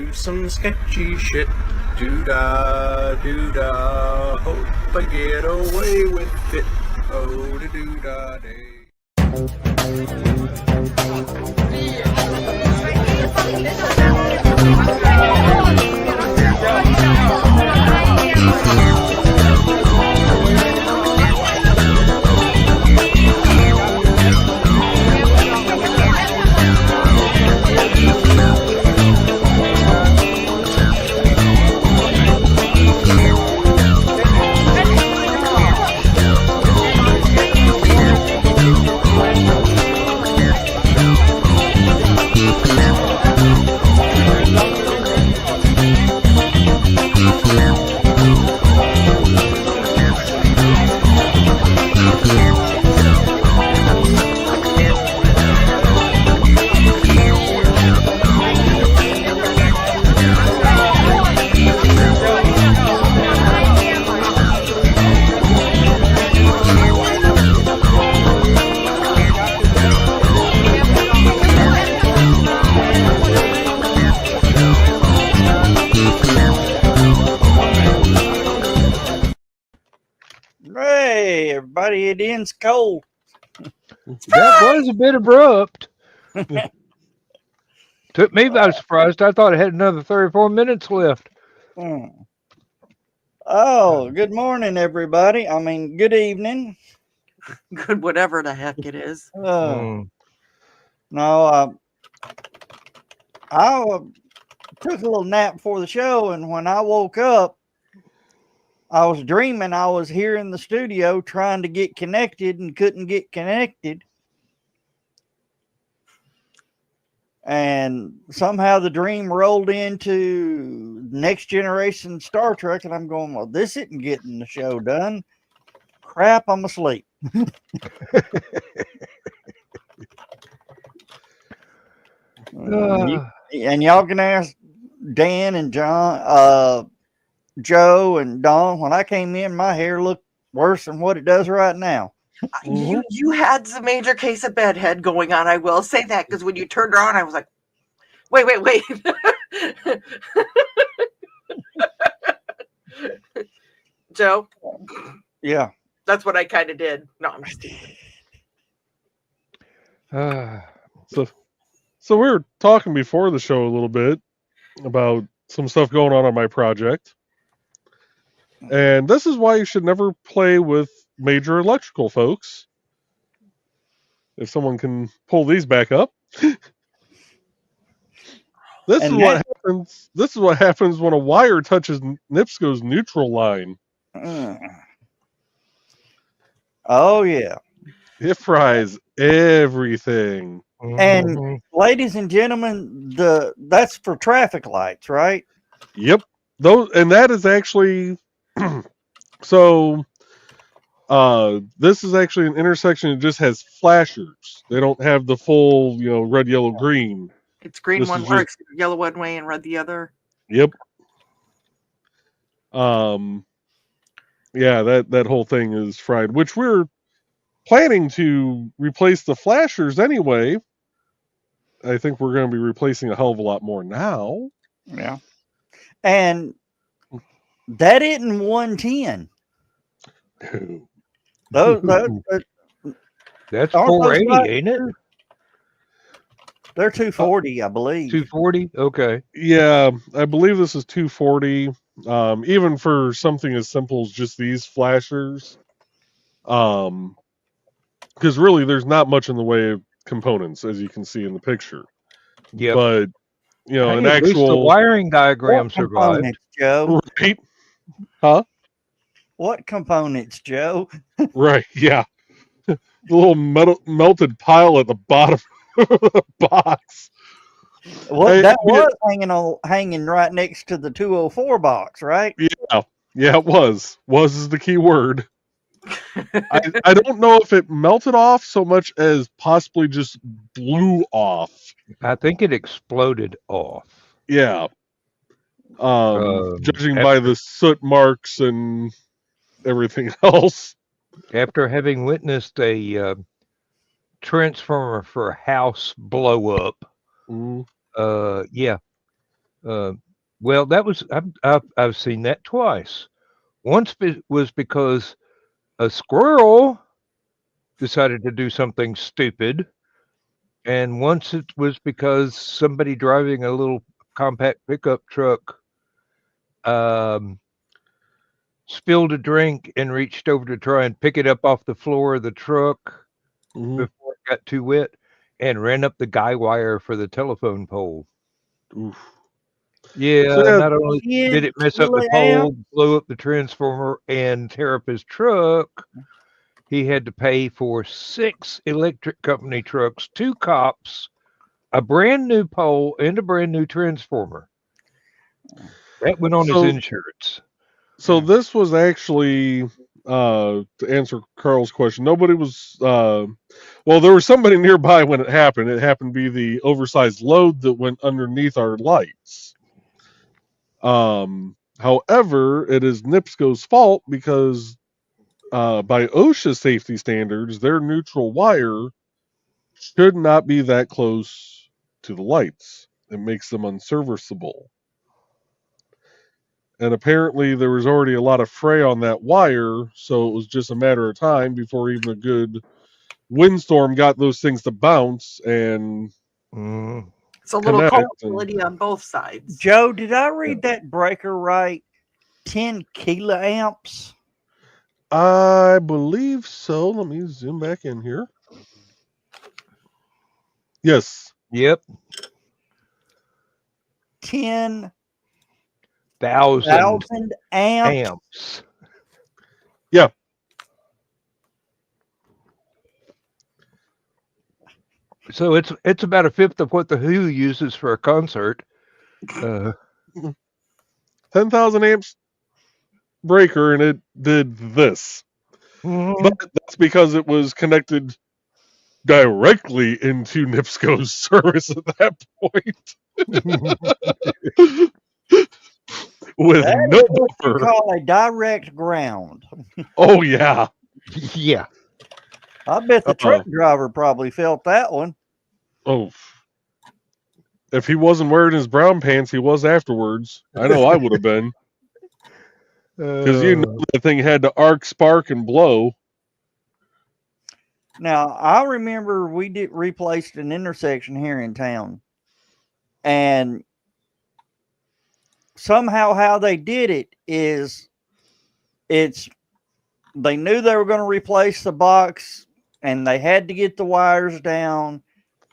do some sketchy shit. Do-da, do-da, hope I get away with it. Oh, do-da, day. Hey, everybody, it ends cold. That was a bit abrupt. Took me by surprise. I thought it had another 34 minutes left. Oh, good morning, everybody. I mean, good evening. Good whatever the heck it is. No, I took a little nap before the show, and when I woke up, I was dreaming I was here in the studio trying to get connected and couldn't get connected. And somehow the dream rolled into Next Generation Star Trek, and I'm going, well, this isn't getting the show done. Crap, I'm asleep. And y'all can ask Dan and John, Joe and Dawn. When I came in, my hair looked worse than what it does right now. You had some major case of bedhead going on. I will say that, because when you turned around, I was like, wait. Joe? Yeah. That's what I kind of did. No, I'm just So we were talking before the show a little bit about some stuff going on my project. And this is why you should never play with major electrical folks. If someone can pull these back up. This is what happens when a wire touches NIPSCO's neutral line. Oh yeah. It fries everything. And ladies and gentlemen, that's for traffic lights, right? Yep. That is actually so this is actually an intersection that just has flashers. They don't have the full, red, yellow, green. It's green one way, yellow one way, and red the other. Yep. Yeah, that whole thing is fried, which we're planning to replace the flashers anyway. I think we're going to be replacing a hell of a lot more now. Yeah. And that isn't 110. That's 480, ain't it? They're 240, I believe. 240? Okay. Yeah, I believe this is 240. Even for something as simple as just these flashers. Because really, there's not much in the way of components, as you can see in the picture. Yeah. But, an at least the actual wiring diagram survived. Joe? Right? Huh? What components, Joe? Right, yeah. The little melted pile at the bottom of the box. Well, that was hanging right next to the 204 box, right? Yeah, it was. Was is the key word. I don't know if it melted off so much as possibly just blew off. I think it exploded off. Yeah. Judging by the soot marks and everything else. After having witnessed a transformer for a house blow up, yeah. Well, that was I've seen that twice. Once was because a squirrel decided to do something stupid, and once it was because somebody driving a little compact pickup truck spilled a drink and reached over to try and pick it up off the floor of the truck Mhm. before it got too wet and ran up the guy wire for the telephone pole. Oof. Yeah, So, yeah, not only did it mess up the pole, blow up the transformer, and tear up his truck, he had to pay for 6 electric company trucks, 2 cops, a brand new pole, and a brand new transformer. That went on his insurance. So this was actually to answer Carl's question. Nobody was well, there was somebody nearby when it happened. It happened to be the oversized load that went underneath our lights. However, it is NIPSCO's fault because by OSHA safety standards, their neutral wire should not be that close to the lights. It makes them unserviceable. And apparently there was already a lot of fray on that wire, so it was just a matter of time before even a good windstorm got those things to bounce and It's a little connect. culpability on both sides. Joe, did I read that breaker right? 10 kiloamps? I believe so. Let me zoom back in here. Yes. Yep. 10,000 amps. Yeah. So it's about a fifth of what the Who uses for a concert. 10,000 amps breaker, and it did this. But that's because it was connected directly into NIPSCO's service at that point. With That no is what you buffer. call a direct ground. Oh, yeah. Yeah. I bet the truck driver probably felt that one. Oh. If he wasn't wearing his brown pants, he was afterwards. I know I would have been. Because you know that thing had to arc, spark, and blow. Now, I remember we replaced an intersection here in town. And somehow how they did it is they knew they were going to replace the box and they had to get the wires down.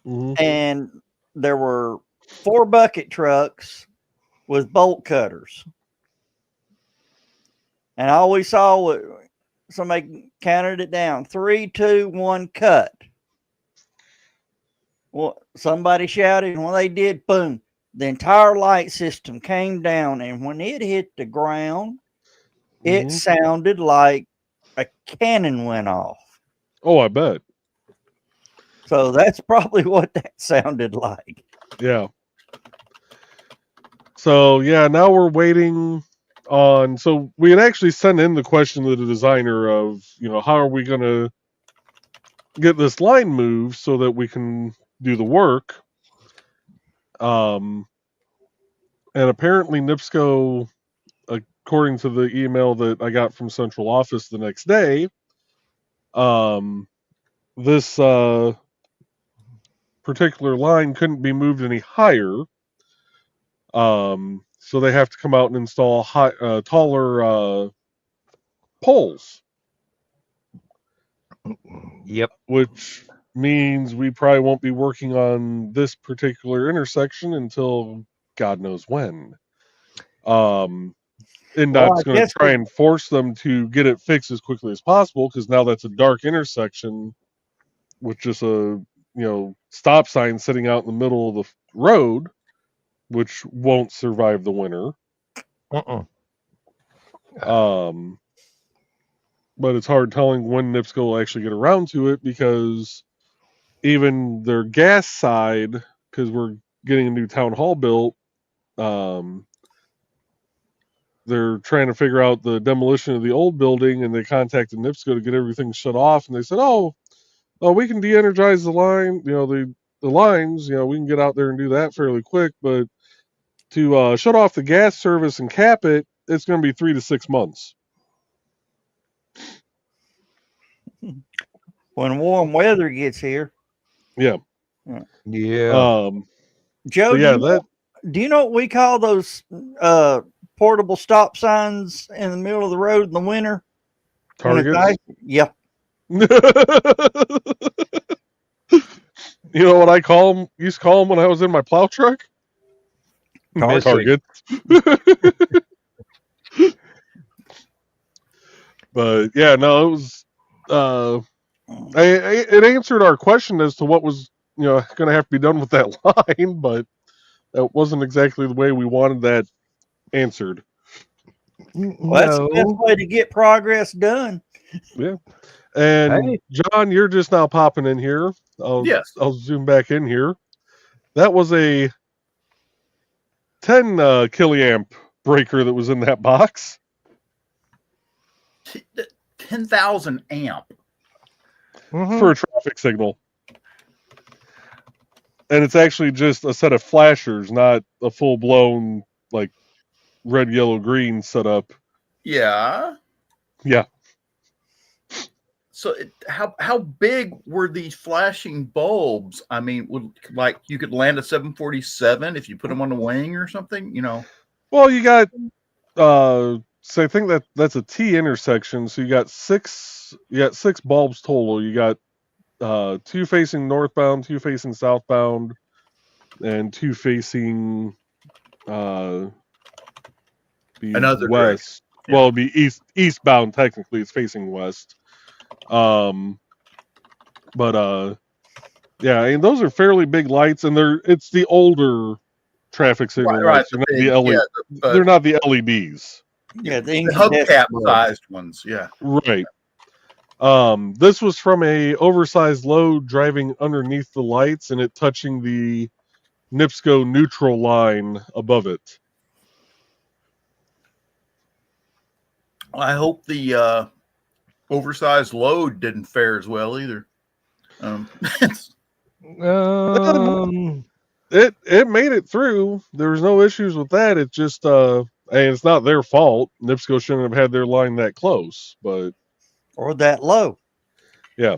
Mm-hmm. And there were 4 bucket trucks with bolt cutters. And all we saw was somebody counted it down. 3, 2, 1, cut. Well, somebody shouted, and when they did, boom, the entire light system came down. And when it hit the ground, it sounded like a cannon went off. Oh, I bet. So that's probably what that sounded like. Yeah. So, yeah, now we're waiting on. So, we had actually sent in the question to the designer of, how are we going to get this line moved so that we can do the work. And apparently NIPSCO, according to the email that I got from central office the next day, this particular line couldn't be moved any higher. So they have to come out and install taller poles. Yep. Which means we probably won't be working on this particular intersection until God knows when. NDOT's going to try and force them to get it fixed as quickly as possible, because now that's a dark intersection with just a stop sign sitting out in the middle of the road, which won't survive the winter. But it's hard telling when NIPSCO will actually get around to it, because even their gas side, because we're getting a new town hall built, they're trying to figure out the demolition of the old building, and they contacted NIPSCO to get everything shut off, and they said, oh, we can de-energize the line, the lines, we can get out there and do that fairly quick, but to shut off the gas service and cap it, it's going to be 3 to 6 months. When warm weather gets here. Yeah. Yeah. Joe, So do you know what we call those portable stop signs in the middle of the road in the winter? Targets. Yeah. You know what I call them? Used to call them when I was in my plow truck. Target. But yeah, no, it was. It answered our question as to what was going to have to be done with that line, but that wasn't exactly the way we wanted that answered. Well, that's the best way to get progress done. Yeah. And Hey. John, you're just now popping in here. Yes. I'll zoom back in here. That was a 10 killiamp breaker that was in that box. 10,000 amp. For a traffic signal. And it's actually just a set of flashers, not a full-blown, like, red, yellow, green setup. Yeah. Yeah. So how big were these flashing bulbs? I mean, like you could land a 747 if you put them on the wing or something, Well, you got, so I think that's a T intersection. So you got six bulbs total. You got 2 facing northbound, 2 facing southbound, and 2 facing the Another west. Yeah. Well, it'd be eastbound. Technically, it's facing west. But yeah, and those are fairly big lights, and it's the older traffic signal lights. They're not the LEDs. Yeah, the hubcap sized ones. Yeah. Right. This was from a oversized load driving underneath the lights and it touching the NIPSCO neutral line above it. I hope the oversized load didn't fare as well either. It made it through. There was no issues with that. It just and it's not their fault. NIPSCO shouldn't have had their line that close, but or that low. Yeah.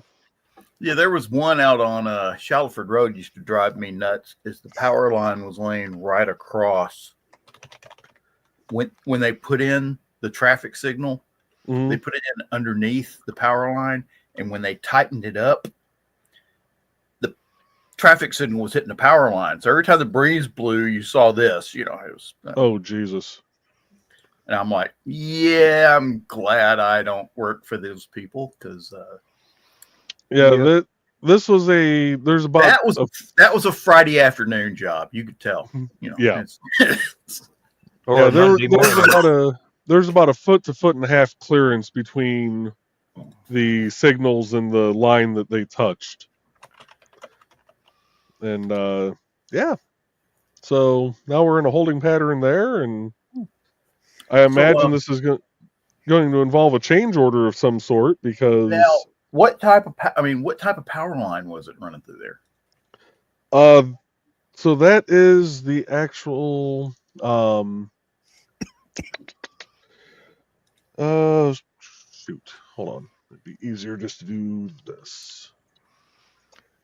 Yeah, there was one out on Shallowford Road used to drive me nuts. Is the power line was laying right across. When they put in the traffic signal, they put it in underneath the power line, and when they tightened it up, the traffic signal was hitting the power line. So every time the breeze blew, you saw this. It was. Oh Jesus! And I'm like, yeah, I'm glad I don't work for those people because. This was that was a Friday afternoon job. You could tell. Yeah. Or there's about a foot to foot and a half clearance between the signals and the line that they touched. And so now we're in a holding pattern there, and I imagine this is going to involve a change order of some sort because. Now, what type of power line was it running through there? So that is the actual shoot. Hold on. It'd be easier just to do this.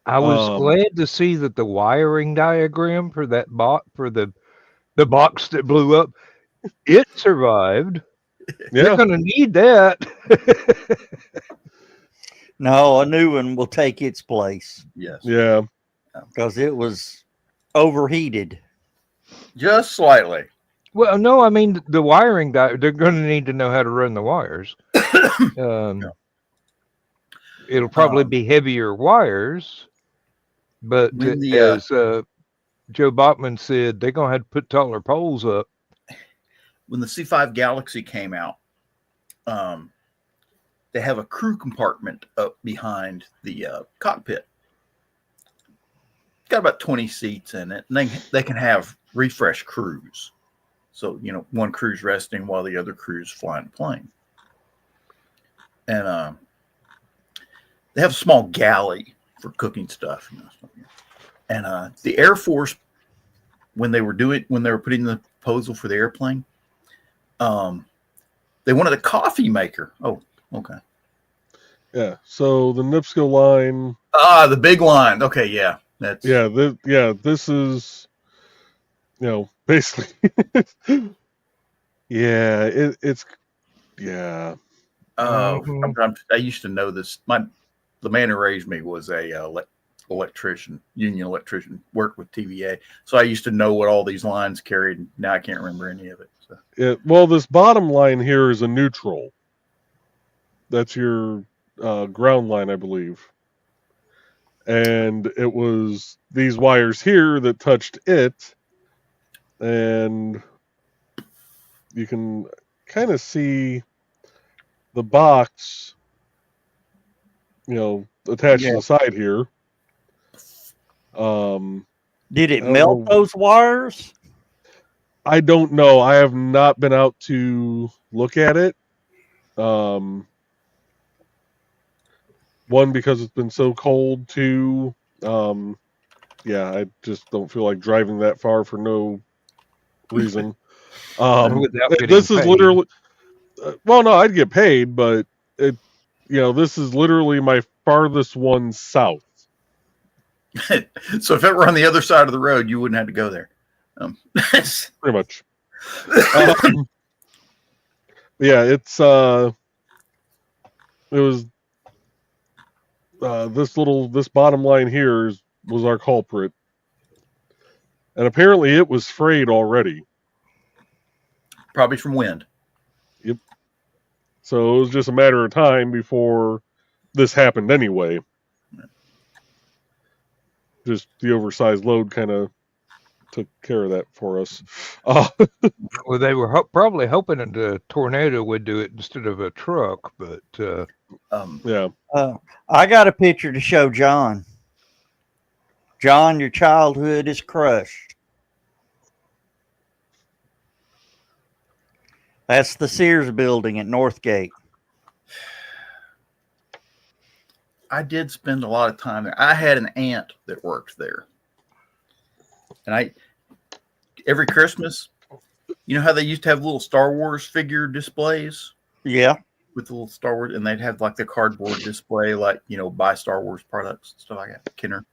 I was glad to see that the wiring diagram for that the box that blew up, it survived. Yeah. They're going to need that. No, a new one will take its place. Yes. Yeah. Because it was overheated. Just slightly. Well, no, I mean, the wiring, they're going to need to know how to run the wires. It'll probably be heavier wires, but as Joe Bachman said, they're going to have to put taller poles up. When the C5 Galaxy came out, they have a crew compartment up behind the cockpit. It's got about 20 seats in it, and they can have refresh crews. So, one crew's resting while the other crew's flying the plane. And they have a small galley for cooking stuff. And the Air Force when they were putting the proposal for the airplane, they wanted a coffee maker. Oh, okay. Yeah. So the NIPSCO line. The big line. Okay, yeah. That's This is, basically. Yeah. It's. Yeah. Sometimes I used to know this. The man who raised me was a electrician, union electrician, worked with TVA. So I used to know what all these lines carried. Now I can't remember any of it. So. Well, this bottom line here is a neutral. That's your ground line, I believe. And it was these wires here that touched it. And you can kind of see the box, attached to the side here. Did it melt those wires? I don't know. I have not been out to look at it. One, because it's been so cold. Two, I just don't feel like driving that far for no reason. This is literally. Well, no, I'd get paid, but this is literally my farthest one south. So if it were on the other side of the road, you wouldn't have to go there. Pretty much. It's it was this bottom line here was our culprit, and apparently it was frayed already. Probably from wind. Yep. So it was just a matter of time before this happened anyway. Just the oversized load kind of took care of that for us. Well, they were probably hoping that a tornado would do it instead of a truck, but yeah. I got a picture to show John. John, your childhood is crushed. That's the Sears building at Northgate. I did spend a lot of time there. I had an aunt that worked there. And every Christmas, you know how they used to have little Star Wars figure displays? Yeah. With the little Star Wars, and they'd have like the cardboard display, like, buy Star Wars products, stuff like that. Kenner.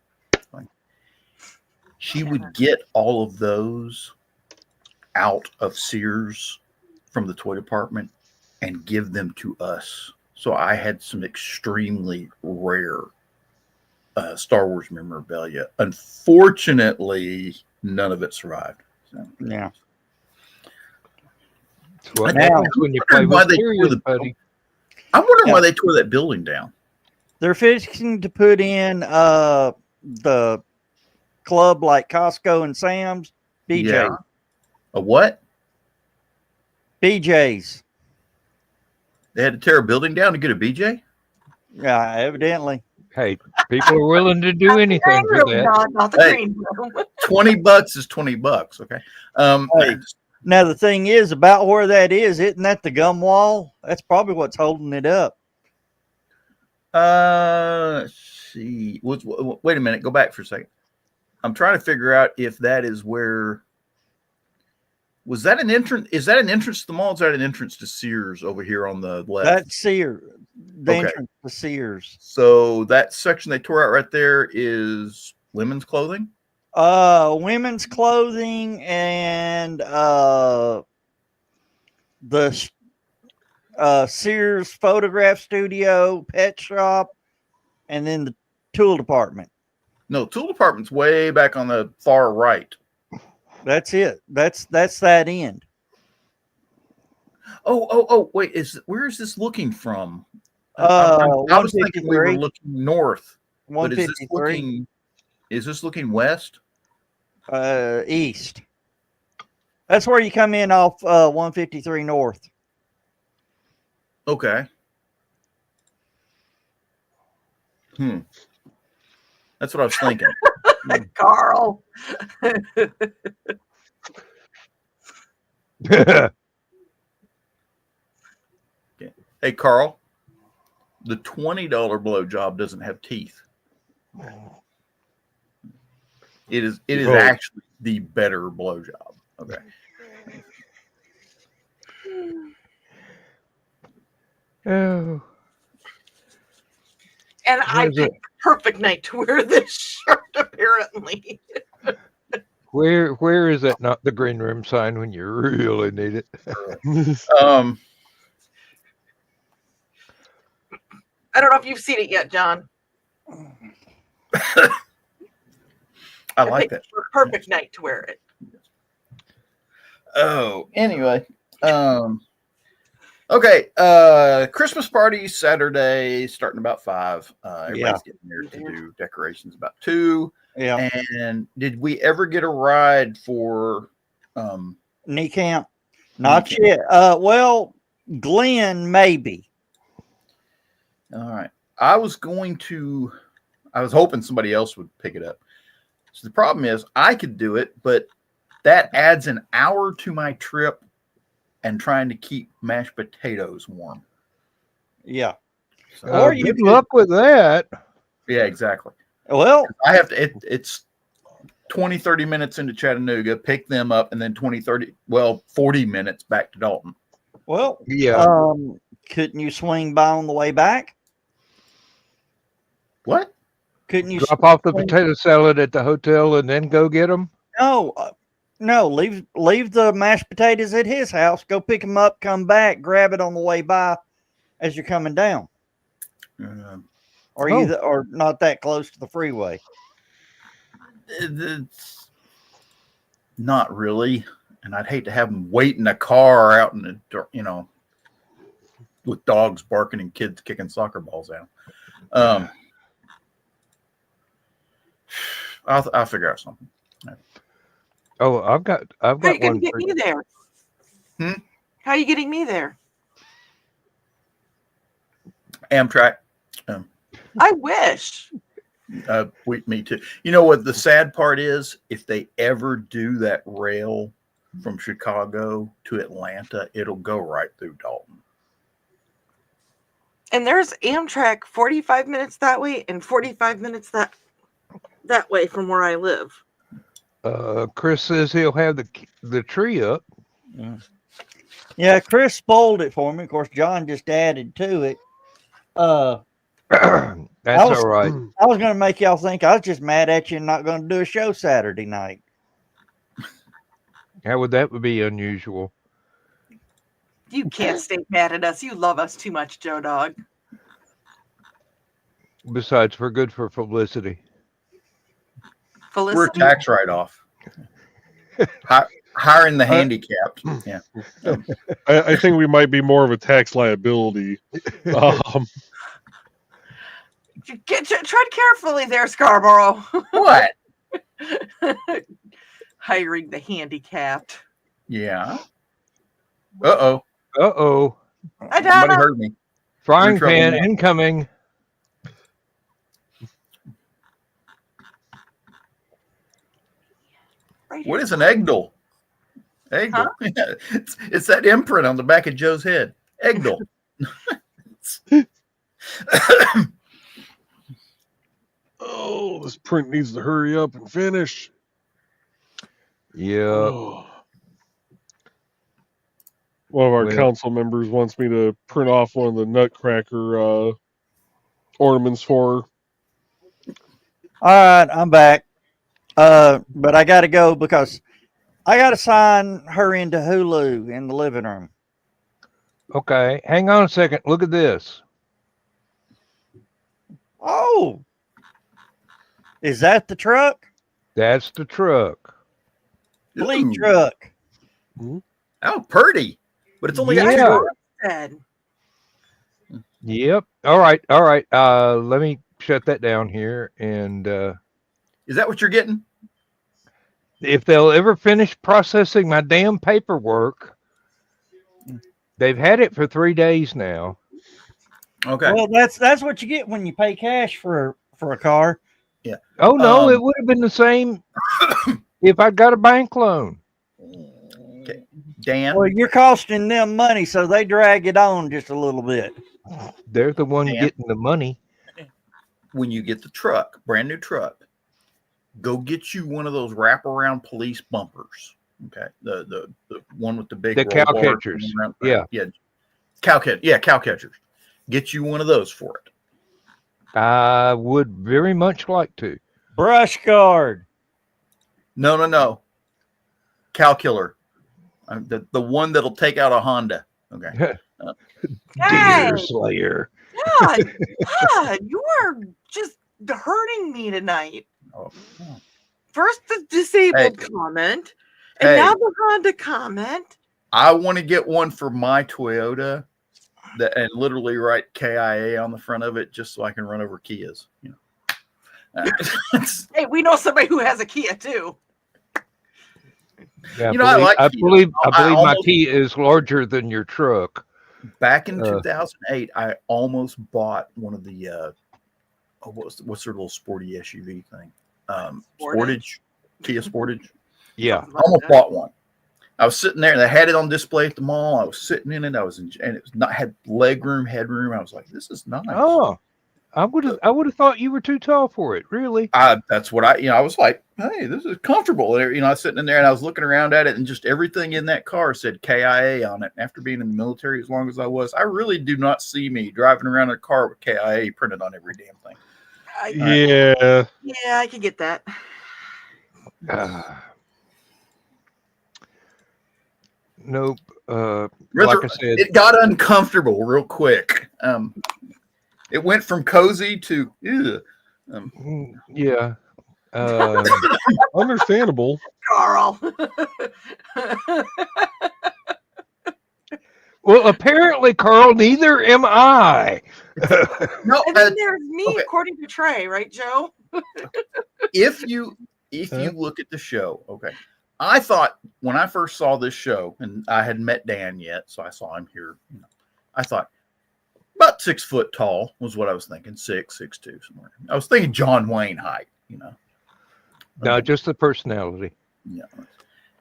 She would get all of those out of Sears from the toy department and give them to us. So I had some extremely rare Star Wars memorabilia. Unfortunately, none of it survived. So. Yeah. What happens when you play with serious, buddy? I'm wondering why they tore that building down. They're fixing to put in the club like Costco and Sam's. BJ. Yeah. A what? BJ's. They had to tear a building down to get a BJ? Yeah, evidently. Hey, people are willing to do anything for that. Not the green room. $20 is $20. Okay. Hey, now the thing is about where that is, isn't that the gum wall? That's probably what's holding it up. Let's see. Wait a minute. Go back for a second. I'm trying to figure out if that is where. Was that an entrance? Is that an entrance to the mall? Is that an entrance to Sears over here on the left? That's Sears. The entrance to Sears. So that section they tore out right there is women's clothing? Women's clothing and the Sears photograph studio, pet shop, and then the tool department. No, tool department's way back on the far right. That's it. That's that end. Oh! Wait, where is this looking from? I was thinking we were looking north. But 153. Is this looking west? East. That's where you come in off 153 north. Okay. That's what I was thinking. Carl. Okay. Hey, Carl, the $20 blow job doesn't have teeth. It is actually the better blowjob. Okay. Oh, And I Where's picked the perfect night to wear this shirt, apparently. where is that? Not the green room sign when you really need it. I don't know if you've seen it yet, John. I like picked that. the perfect night to wear it. Oh, anyway. Okay. Christmas party Saturday, starting about 5. Everybody's getting there to do decorations about 2. Yeah. And did we ever get a ride for Knee camp? Not Knee camp. yet. Well, Glenn, maybe. All right. I was hoping somebody else would pick it up. So the problem is I could do it, but that adds an hour to my trip and trying to keep mashed potatoes warm. Yeah. So, Or you Good could- luck with that. yeah, exactly. Well, I have to, it's 20, 30 minutes into Chattanooga, pick them up, and then 40 minutes back to Dalton. well, Yeah. couldn't you swing by on the way back? What? Couldn't you Drop off the swing- potato salad at the hotel and then go get them. No, no. Leave the mashed potatoes at his house. Go pick them up. Come back. Grab it on the way by, as you're coming down. Or or not that close to the freeway? It's not really, and I'd hate to have them wait in a car out in the with dogs barking and kids kicking soccer balls at them. I'll figure out something. Oh, I've got How are you going one. to get me there? How are you getting me there? Amtrak. I wish. Me too. You know what the sad part is? If they ever do that rail from Chicago to Atlanta, it'll go right through Dalton. And there's Amtrak 45 minutes that way and 45 minutes that way from where I live. Chris says he'll have the tree up. Yeah, Chris spoiled it for me. Of course, John just added to it. That's all right. I was going to make y'all think I was just mad at you and not going to do a show Saturday night. How would that be unusual? You can't stay mad at us. You love us too much, Joe Dog. Besides, we're good for publicity. Felicity? We're a tax write-off. Hiring the handicapped. Yeah. I think we might be more of a tax liability. Tread carefully there, Scarborough. What? Hiring the handicapped. Yeah. Uh-oh. Uh-oh. Somebody heard me. Frying trouble pan now. incoming. Right What here. is an Egdal? Egdal. It's that imprint on the back of Joe's head. Egdal. Oh, this print needs to hurry up and finish. Yeah. Oh. One of our Well- council members wants me to print off one of the Nutcracker ornaments for her. All right, I'm back. But I got to go because I got to sign her into Hulu in the living room. Okay. Hang on a second. Look at this. Oh, is that the truck? That's the truck. Fleet Ooh. truck. Oh, pretty. But it's only got Yeah. 2 doors. Said. Yep. All right. All right. Let me shut that down here. And Is that what you're getting? if they'll ever finish processing my damn paperwork, they've had it for 3 days now. Okay. Well, that's what you get when you pay cash for a car. Oh no, Um, it would have been the same if I got a bank loan. Okay. Dan, Well, you're costing them money, so they drag it on just a little bit. They're the one Yeah. getting the money. when you get the truck, brand new truck, go get you one of those wraparound police bumpers. Okay, the one with the big The roll cow bars catchers. around. Yeah. Cow catchers. Get you one of those for it. I would very much like to. Brush guard. No. Cow killer. The one that'll take out a Honda. Okay. Deer Slayer. God, you are just hurting me tonight. Oh. First the disabled comment, and Hey. now the Honda comment. I want to get one for my Toyota and literally write KIA on the front of it just so I can run over Kias. You know. Hey, we know somebody who has a Kia too. Yeah, You know, I believe my almost- key is larger than your truck. Back in 2008, I almost bought one of the what's their little sporty SUV thing? Sportage, Kia Sportage. Yeah. I almost bought one. I was sitting there and they had it on display at the mall. I was sitting in it. And it was not had leg room, headroom. I was like, this is nice. Oh, I would have thought you were too tall for it. Really? That's what I was like, hey, this is comfortable. I was sitting in there and I was looking around at it, and just everything in that car said KIA on it. And after being in the military as long as I was, I really do not see me driving around in a car with KIA printed on every damn thing. Yeah. Yeah, I can get that. Nope. Rather, Like I said, it got uncomfortable real quick. It went from cozy to ew. Yeah. Understandable. Carl. Well, apparently, Carl, neither am I. No, And then there's me, okay. according to Trey, right, Joe? if you look at the show, okay. I thought when I first saw this show, and I hadn't met Dan yet, so I saw him here. I thought about 6 foot tall was what I was thinking. 6'2", somewhere. I was thinking John Wayne height. No, just the personality. Yeah.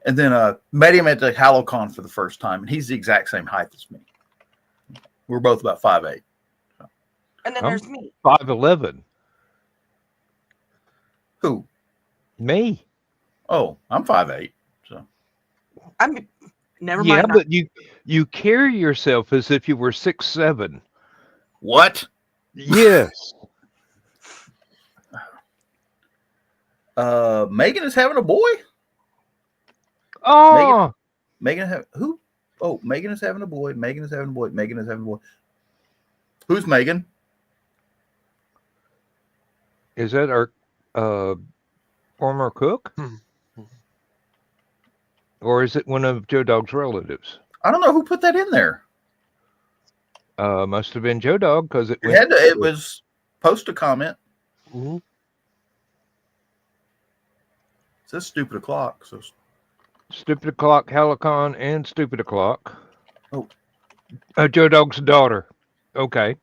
And then met him at the HaloCon for the first time, and he's the exact same height as me. We're both about 5'8". And then I'm there's me. 5'11". Who? Me. Oh, I'm 5'8". So I'm never Yeah, mind. but you carry yourself as if you were 6'7". what? Yes. Megan is having a boy. Oh, Who? Oh, Megan is having a boy. Megan is having a boy. Megan is having a boy. Who's Megan? is that our former cook? Or is it one of Joe Dog's relatives? I don't know who put that in there. Must have been Joe Dog because it It was post a comment. Mhm. It says stupid o'clock. So Stupid O'Clock, Halicon, and Stupid O'Clock. Oh. Joe Dog's daughter. Okay.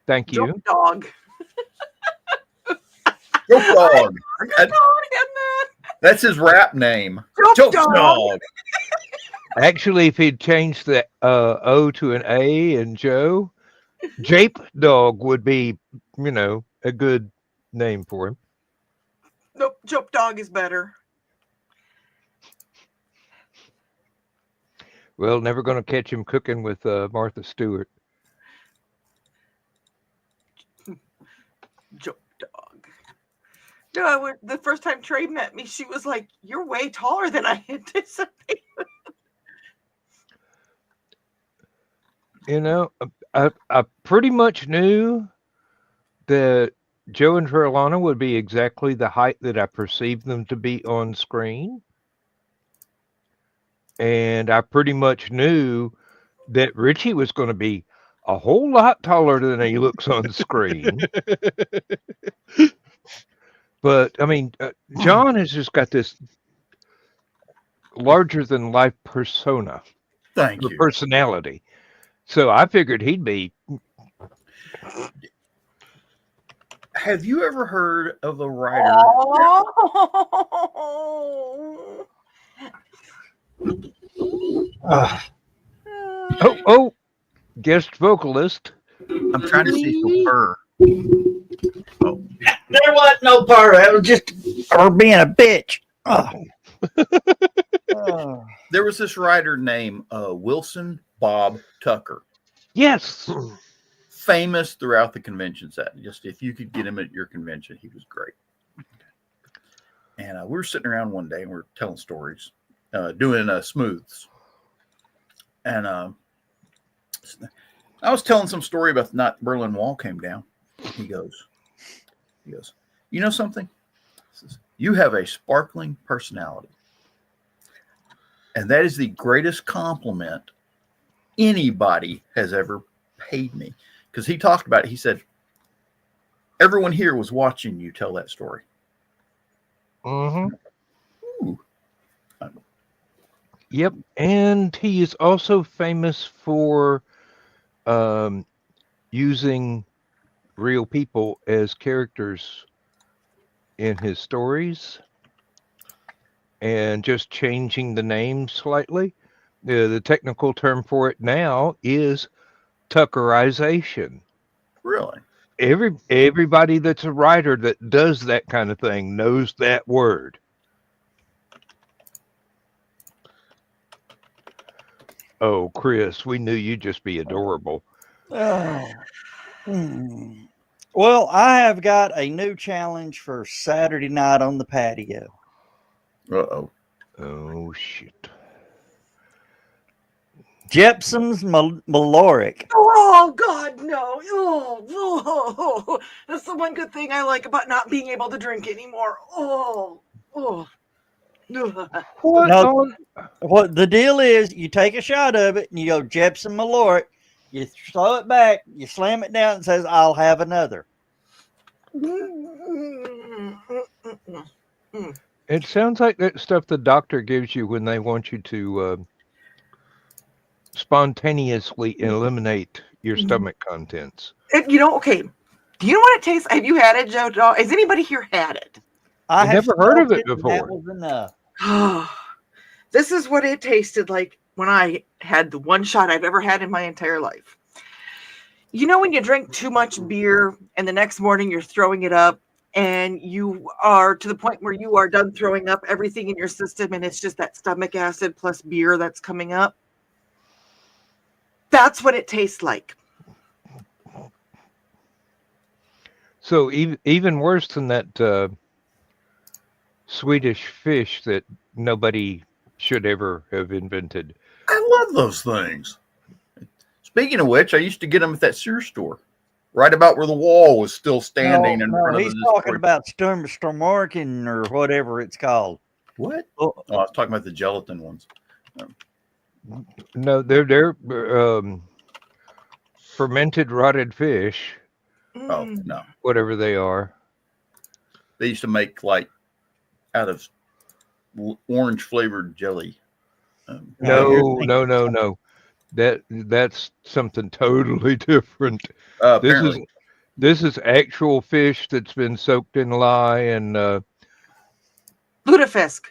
Thank you. Joke dog. Joke Dog. I told him that. That's his rap name. Joke Joke dog. Dog. Actually, if he'd changed the O to an A in Joe, Jape Dog would be, a good name for him. Nope, joke dog is better. Well, never going to catch him cooking with Martha Stewart. Joke dog. No, the first time Trey met me, she was like, "You're way taller than I anticipated." I pretty much knew that Joe and Carolina would be exactly the height that I perceived them to be on screen. And I pretty much knew that Richie was going to be a whole lot taller than he looks on screen. But, I mean, John has just got this larger than life persona, Thank the you. personality. So I figured he'd be. Have you ever heard of the writer? Oh. Oh, guest vocalist. I'm trying to see if he'll purr. Oh, There wasn't no part of it. It was just her being a bitch. there was this writer named Wilson Bob Tucker, Yes. famous throughout the convention set. Just if you could get him at your convention, he was great. And we were sitting around one day and we were telling stories, doing smooths. And I was telling some story about the night the Berlin Wall came down. He goes, you know something? He says, you have a sparkling personality. And that is the greatest compliment anybody has ever paid me. Because he talked about it. He said, everyone here was watching you tell that story. Mm-hmm. Yep. And he is also famous for using real people as characters in his stories and just changing the name slightly. The technical term for it now is Tuckerization. Really? Everybody that's a writer that does that kind of thing knows that word. Oh, Chris, we knew you'd just be adorable. Well, I have got a new challenge for Saturday night on the patio. Uh-oh. Oh, shit. Gypsum's Maloric. Oh God, no! Oh, that's the one good thing I like about not being able to drink anymore. What No. What the deal is, you take a shot of it and you go Gypsum Maloric, you throw it back, you slam it down and says, I'll have another. It sounds like that stuff the doctor gives you when they want you to spontaneously eliminate your stomach contents. Okay. Do you know what it tastes? Have you had it, Joe? Has anybody here had it? I have never heard of it smelled before. That was enough. This is what it tasted like when I had the one shot I've ever had in my entire life. You know when you drink too much beer and the next morning you're throwing it up and you are to the point where you are done throwing up everything in your system and it's just that stomach acid plus beer that's coming up? That's what it tastes like. So even worse than that Swedish fish that nobody should ever have invented. I love those things. Speaking of which, I used to get them at that Sears store, right about where the wall was still standing in front of he's the talking store. about Sturmarken or whatever it's called. What? Oh, I was talking about the gelatin ones. No, they're fermented rotted fish. Oh, no. Whatever they are. They used to make like out of orange flavored jelly. No. That's something totally different. Apparently. This is actual fish that's been soaked in lye and Lutefisk.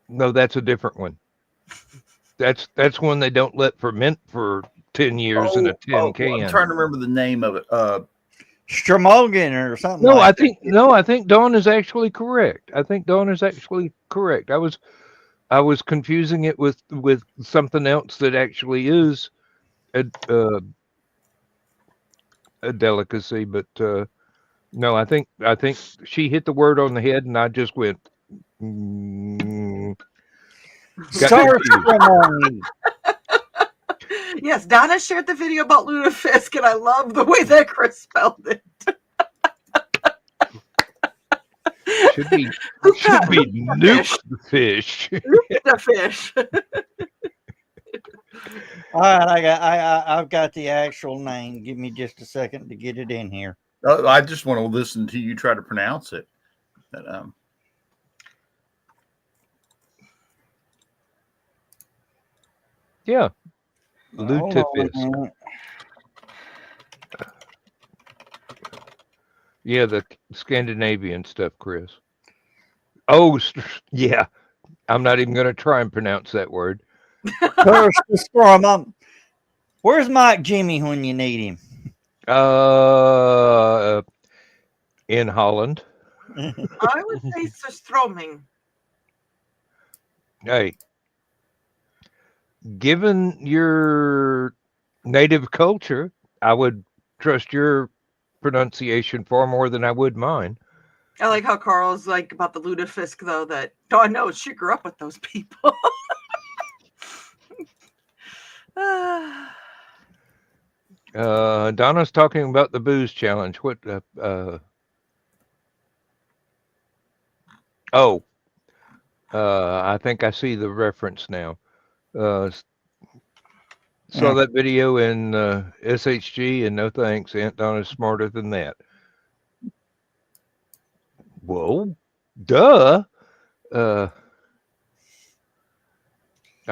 No, that's a different one. That's one they don't let ferment for 10 years in a tin can. I'm trying to remember the name of it. Sturmogen or something. No, like I think Dawn is actually correct. I was confusing it with something else that actually is a delicacy, but no, I think she hit the word on the head, and I just went. Yes, Donna shared the video about lutefisk, and I love the way that Chris spelled it. Should be nuke the fish. Nuke the fish. All right, I've got the actual name. Give me just a second to get it in here. I just want to listen to you try to pronounce it. But, yeah, lutefisk. Yeah, the Scandinavian stuff, Chris. Oh, yeah. I'm not even going to try and pronounce that word. Where's Mike Jimmy when you need him? In Holland. I would say Stroming. Hey, given your native culture, I would trust your pronunciation far more than I would mine. I like how Carl's like about the lutefisk, though, that Dawn knows she grew up with those people. Donna's talking about the booze challenge. What? I think I see the reference now. Saw that video in SHG, and no thanks. Aunt Donna's smarter than that. Whoa, duh. I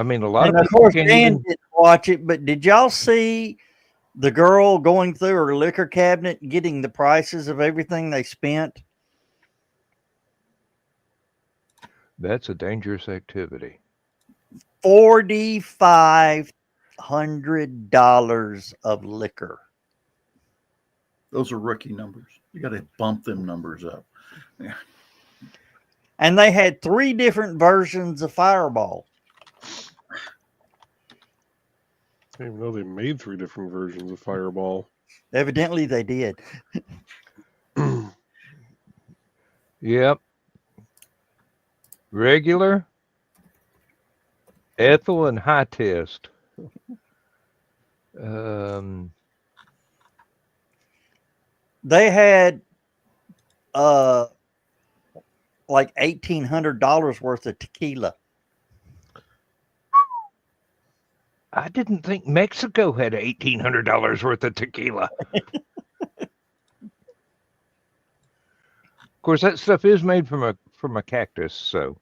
mean, a lot And of of people course, can't Dan even. didn't watch it, but did y'all see the girl going through her liquor cabinet getting the prices of everything they spent? That's a dangerous activity. $4,500 of liquor. Those are rookie numbers. You got to bump them numbers up. Yeah. And they had 3 different versions of Fireball. I didn't even know they made 3 different versions of Fireball. Evidently, they did. Yep. Regular, ethyl, and high test. They had like $1,800 worth of tequila. I didn't think Mexico had $1,800 worth of tequila. Of course, that stuff is made from a cactus, so.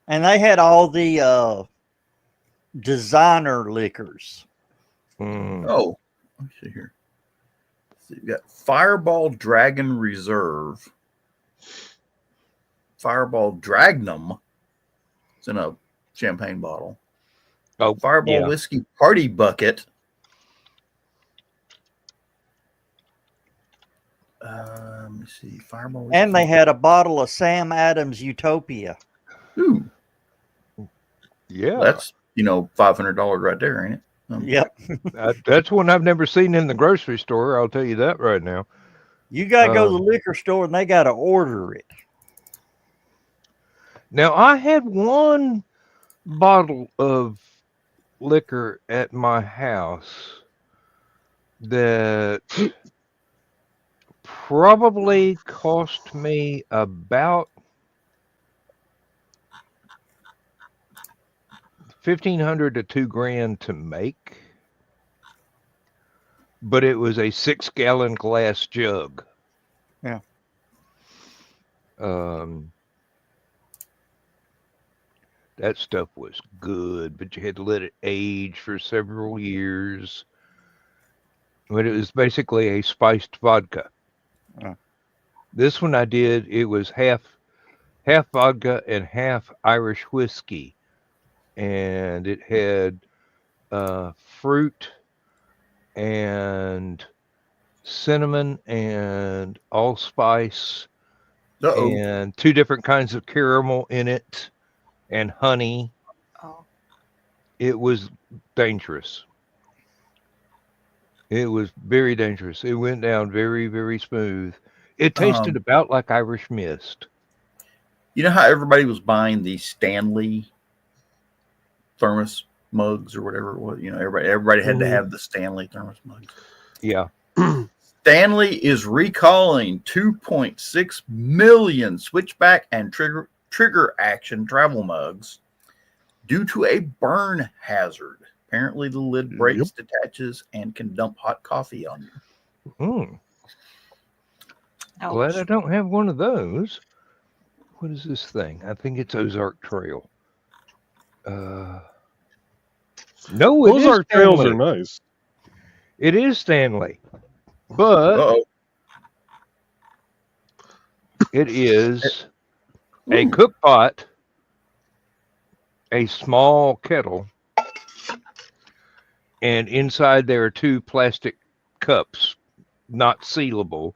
And they had all the designer liquors. Oh, let me see here. So you got Fireball Dragon Reserve, Fireball Dragnum. It's in a champagne bottle. Oh, Fireball Whiskey Party Bucket. Let me see. Fireball Whiskey. And they had a bottle of Sam Adams Utopia. Ooh. Yeah. That's, $500 right there, ain't it? Yep. That's one I've never seen in the grocery store. I'll tell you that right now. You got to go to the liquor store and they got to order it. Now, I had one bottle of liquor at my house that probably cost me about $1,500 to $2,000 to make, but it was a 6-gallon glass jug. Yeah. That stuff was good, but you had to let it age for several years. But it was basically a spiced vodka. Yeah. This one I did, it was half vodka and half Irish whiskey. And it had fruit and cinnamon and allspice and 2 different kinds of caramel in it and honey. Oh. It was dangerous. It was very dangerous. It went down very, very smooth. It tasted about like Irish mist. You know how everybody was buying these Stanley thermos mugs or whatever it was? Everybody had to have the Stanley thermos mugs. Yeah. Stanley is recalling 2.6 million switchback and trigger action travel mugs due to a burn hazard. Apparently, the lid breaks, detaches, and can dump hot coffee on you. Glad I don't have one of those. What is this thing? I think it's Ozark Trail. No, Ozark Trails are nice. It is Stanley, but it is a cook pot, a small kettle, and inside there are 2 plastic cups, not sealable,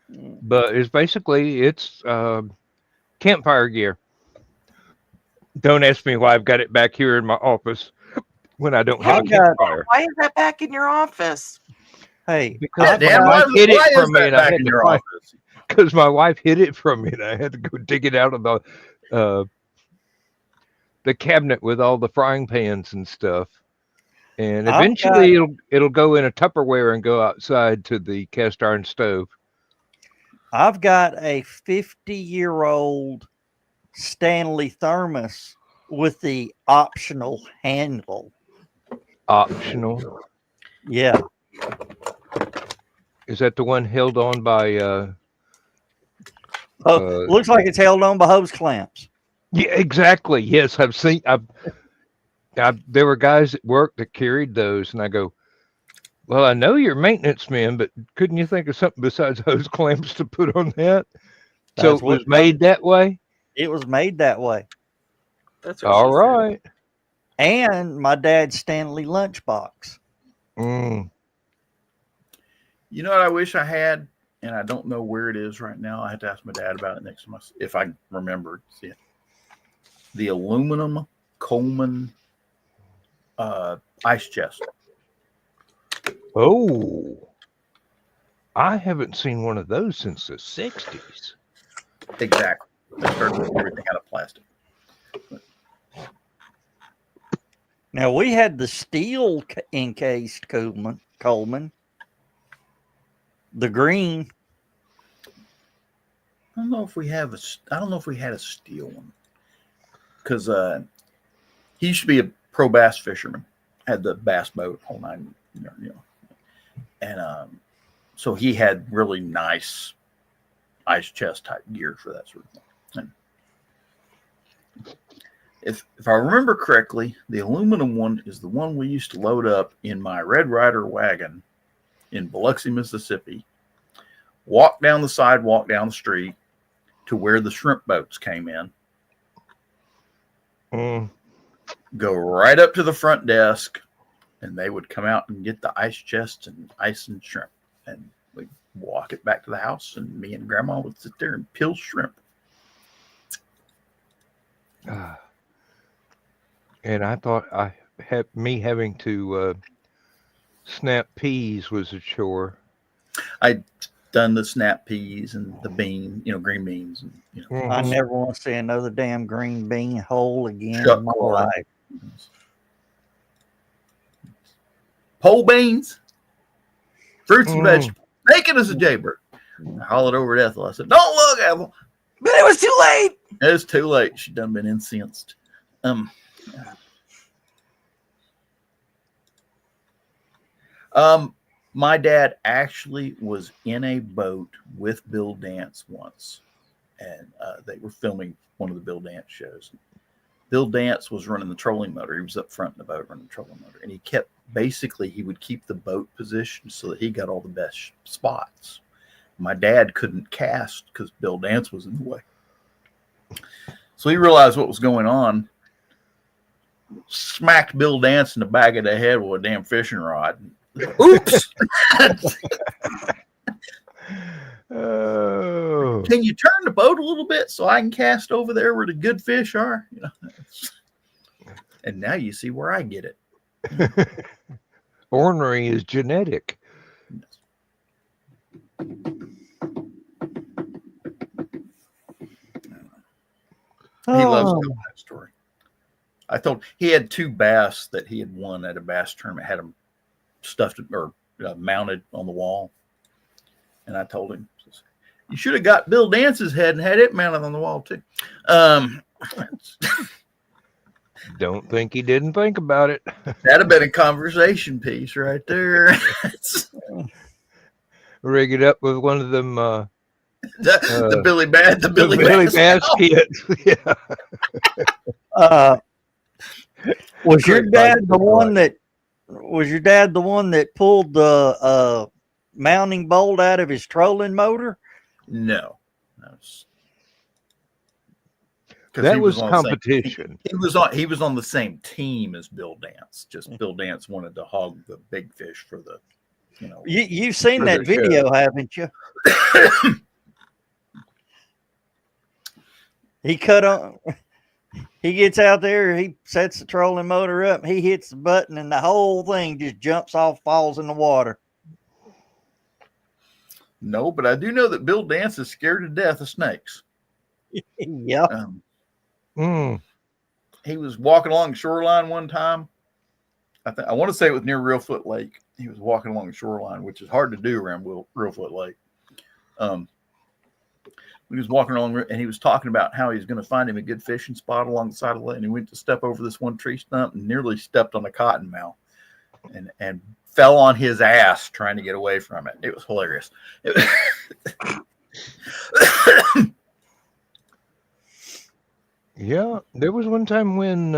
but it's campfire gear. Don't ask me why I've got it back here in my office when I don't have a campfire. Why is that back in your office? Hey, Because Dan, my wife hid why it is from me, that and I back had in to your find. office? Because my wife hid it from me, and I had to go dig it out of the cabinet with all the frying pans and stuff. And eventually, it'll go in a Tupperware and go outside to the cast iron stove. I've got a 50-year-old Stanley thermos with the optional handle. Optional. Yeah. Is that the one held on by? Looks like it's held on by hose clamps. Yeah, exactly. Yes, I've seen. There were guys at work that carried those, and I go, "Well, I know you're maintenance men, but couldn't you think of something besides hose clamps to put on that?" So it was made that way. It was made that way. That's what All she said. right. And my dad's Stanley lunchbox. Mm. You know what I wish I had, and I don't know where it is right now. I have to ask my dad about it next time if I remember. See it. The aluminum Coleman ice chest. Oh, I haven't seen one of those since the 60s. Exactly. They started with everything out of plastic. Now we had the steel encased Coleman. The green. I don't know if we had a steel one, because he used to be a pro bass fisherman, had the bass boat, whole nine, and so he had really nice ice chest type gear for that sort of thing. And if I remember correctly, the aluminum one is the one we used to load up in my Red Ryder wagon in Biloxi, Mississippi, walk down the sidewalk down the street to where the shrimp boats came in, go right up to the front desk, and they would come out and get the ice chest and ice and shrimp, and we'd walk it back to the house, and me and Grandma would sit there and peel shrimp. And I thought having to snap peas was a chore. I'd done the snap peas and the bean, green beans. And, I never want to see another damn green bean hole again Shuck in my corn. life. Pole beans, fruits and vegetables, naked as a jaybird. I hollered over at Ethel. I said, "Don't look, Ethel." But it was too late. It's too late. She'd done been incensed. My dad actually was in a boat with Bill Dance once, and they were filming one of the Bill Dance shows. Bill Dance was running the trolling motor. He was up front in the boat running the trolling motor, and he would keep the boat positioned so that he got all the best spots. My dad couldn't cast because Bill Dance was in the way. So he realized what was going on, smacked Bill Dance in the back of the head with a damn fishing rod. Oops. Oh. Can you turn the boat a little bit so I can cast over there where the good fish are? And now you see where I get it. Ornery is genetic. He loves telling that story. I told he had 2 bass that he had won at a bass tournament, had them stuffed or mounted on the wall. And I told him, you should have got Bill Dance's head and had it mounted on the wall too. Don't think he didn't think about it. That'd have been a conversation piece right there. Rig it up with one of them the Billy Bass kits. Yeah. Was your dad the one that pulled the mounting bolt out of his trolling motor? No. That he was on the same- competition. he was on the same team as Bill Dance. Just Bill Dance wanted to hog the big fish for the, You've seen For that the show. video, haven't you? He cut on. He gets out there. He sets the trolling motor up. He hits the button, and the whole thing just jumps off, falls in the water. No, but I do know that Bill Dance is scared to death of snakes. Yeah. He was walking along the shoreline one time. I want to say it was near Reelfoot Lake. He was walking along the shoreline, which is hard to do around Reelfoot Lake. He was walking along, and he was talking about how he's going to find him a good fishing spot along the side of the lake. And he went to step over this one tree stump and nearly stepped on a cottonmouth, and fell on his ass trying to get away from it. It was hilarious. Yeah, there was one time when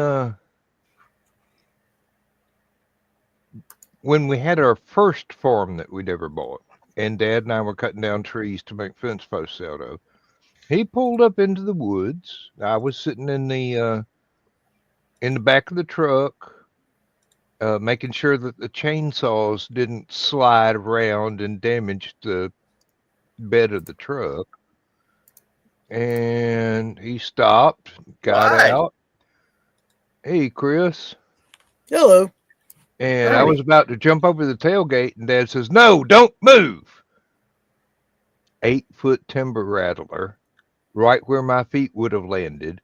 we had our first farm that we'd ever bought, and Dad and I were cutting down trees to make fence posts out of. He pulled up into the woods. I was sitting in the back of the truck, making sure that the chainsaws didn't slide around and damage the bed of the truck. And he stopped, got Why? out. Hey, Chris. Hello. And I was about to jump over the tailgate, and Dad says, "No, don't move." 8-foot timber rattler, right where my feet would have landed.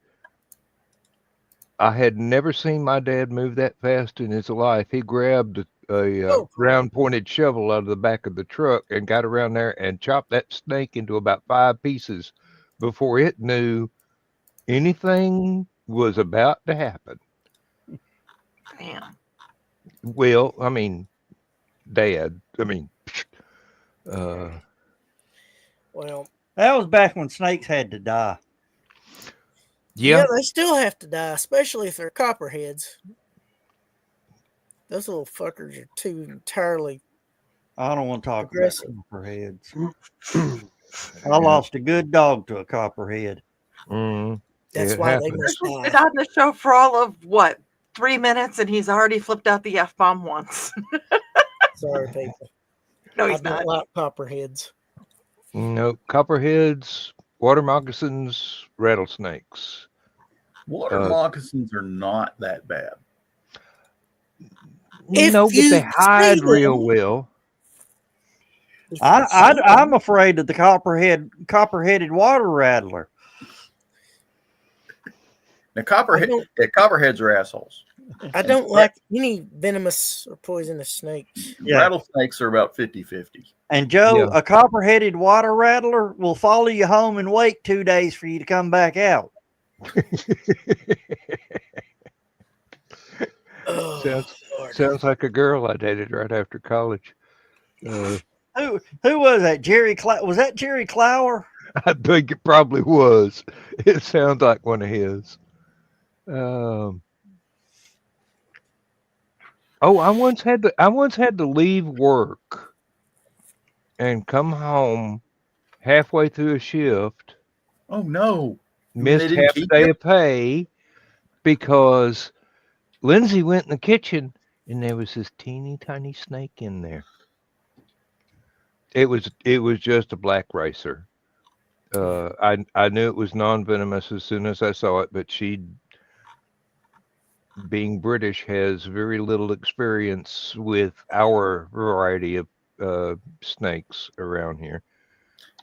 I had never seen my dad move that fast in his life. He grabbed a round-pointed shovel out of the back of the truck and got around there and chopped that snake into about 5 pieces before it knew anything was about to happen. Damn. Well, I mean, Dad. Well, That was back when snakes had to die. yeah, they still have to die, especially if they're copperheads. Those little fuckers are too entirely. I don't want to talk Aggressive. about copperheads. I lost a good dog to a copperhead. That's It why happens. they must Chris has die. been on the show for all of what, 3 minutes, and he's already flipped out the F-bomb once. Sorry, people. No, I he's don't not. like copperheads. No, copperheads, water moccasins, rattlesnakes. Water moccasins are not that bad. If No, but you they hide see real them- well. If you see I'm them- afraid of the copperheaded water rattler. Now, copperheads are assholes. I don't like any venomous or poisonous snakes. Yeah. Rattlesnakes are about 50-50. And Joe, Yeah. a copperheaded water rattler will follow you home and wait 2 days for you to come back out. Oh, Lord. Sounds like a girl I dated right after college. Who was that? Was that Jerry Clower? I think it probably was. It sounds like one of his. I once had to leave work and come home halfway through a shift, Oh no! missed didn't half a keep day you? of pay because Lindsay went in the kitchen and there was this teeny tiny snake in there. It was just a black racer. I knew it was non-venomous as soon as I saw it, but she, being British, has very little experience with our variety of snakes around here.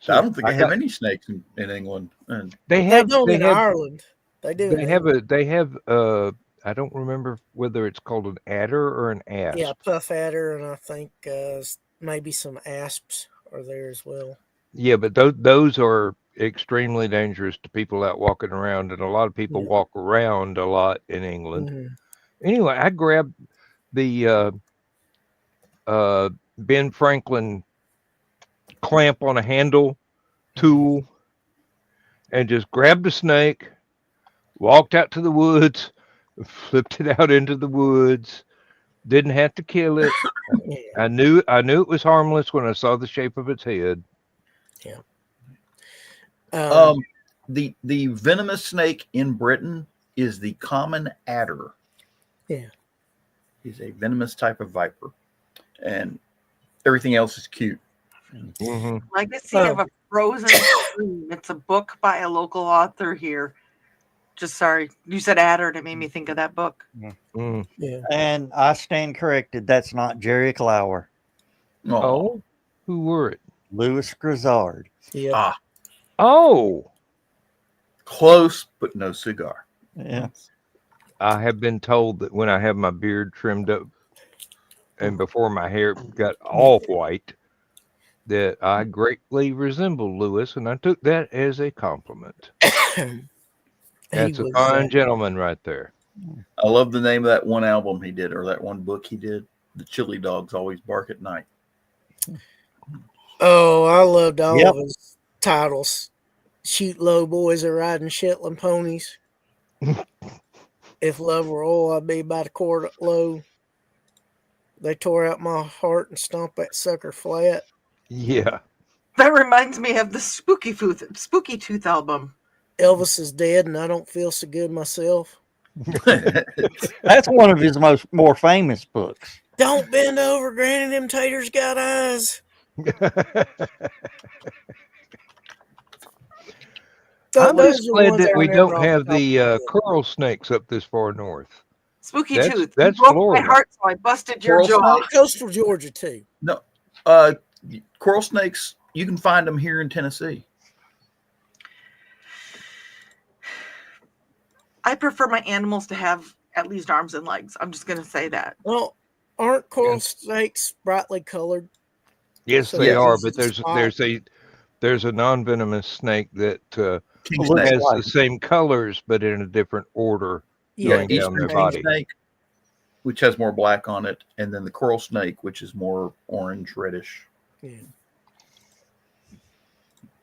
So I don't think I have got- any snakes in England. And They They have. don't They in have. Ireland. They do. in They have England. a. They have. I don't remember whether it's called an adder or an asp. Yeah, puff adder, and I think maybe some asps are there as well. Yeah, but those are extremely dangerous to people out walking around, and a lot of people Yeah. walk around a lot in England. Mhm. Anyway, I grabbed the Ben Franklin clamp on a handle tool and just grabbed the snake, walked out to the woods, flipped it out into the woods. Didn't have to kill it. Yeah. I knew it was harmless when I saw the shape of its head. Um, the venomous snake in Britain is the common adder. Yeah. He's a venomous type of viper, and everything else is cute. Mhm. Legacy of a Frozen Stream. It's a book by a local author here. Just sorry, you said adder, and it made me think of that book. Mm. Yeah. And I stand corrected. That's not Jerry Clower. Oh, who were it? Louis Grizzard. Yep. Ah, Oh, close, but no cigar. Yeah. I have been told that when I have my beard trimmed up and before my hair got all white, that I greatly resemble Lewis, and I took that as a compliment. That's a fine gentleman right there. I love the name of that one album he did, or that one book he did. The Chili Dogs Always Bark at Night. Oh, I loved all Yep. of his titles. Shoot low boys are riding Shetland ponies. If love were all, I'd be about a quart low. They tore out my heart and stomped that sucker flat. Yeah. That reminds me of the Spooky Tooth album. Elvis is dead and I don't feel so good myself. That's one of his more famous books. Don't bend over, Granny, them taters got eyes. I'm Those just are glad ones that I we remember don't off the have top of my the head. coral snakes up this far north. Spooky That's- Tooth. that's You broke Florida. my heart, so I busted your Coral jaw. snakes? Coastal Georgia too. No, coral snakes. You can find them here in Tennessee. I prefer my animals to have at least arms and legs. I'm just going to say that. Well, aren't coral snakes brightly colored? Yes, So they yeah. are, easy but to spot. there's a non-venomous snake that King Looks snake. has like- the same colors but in a different order Yeah, going down Eastern their king body. snake, which has more black on it, and then the coral snake, which is more orange reddish. yeah.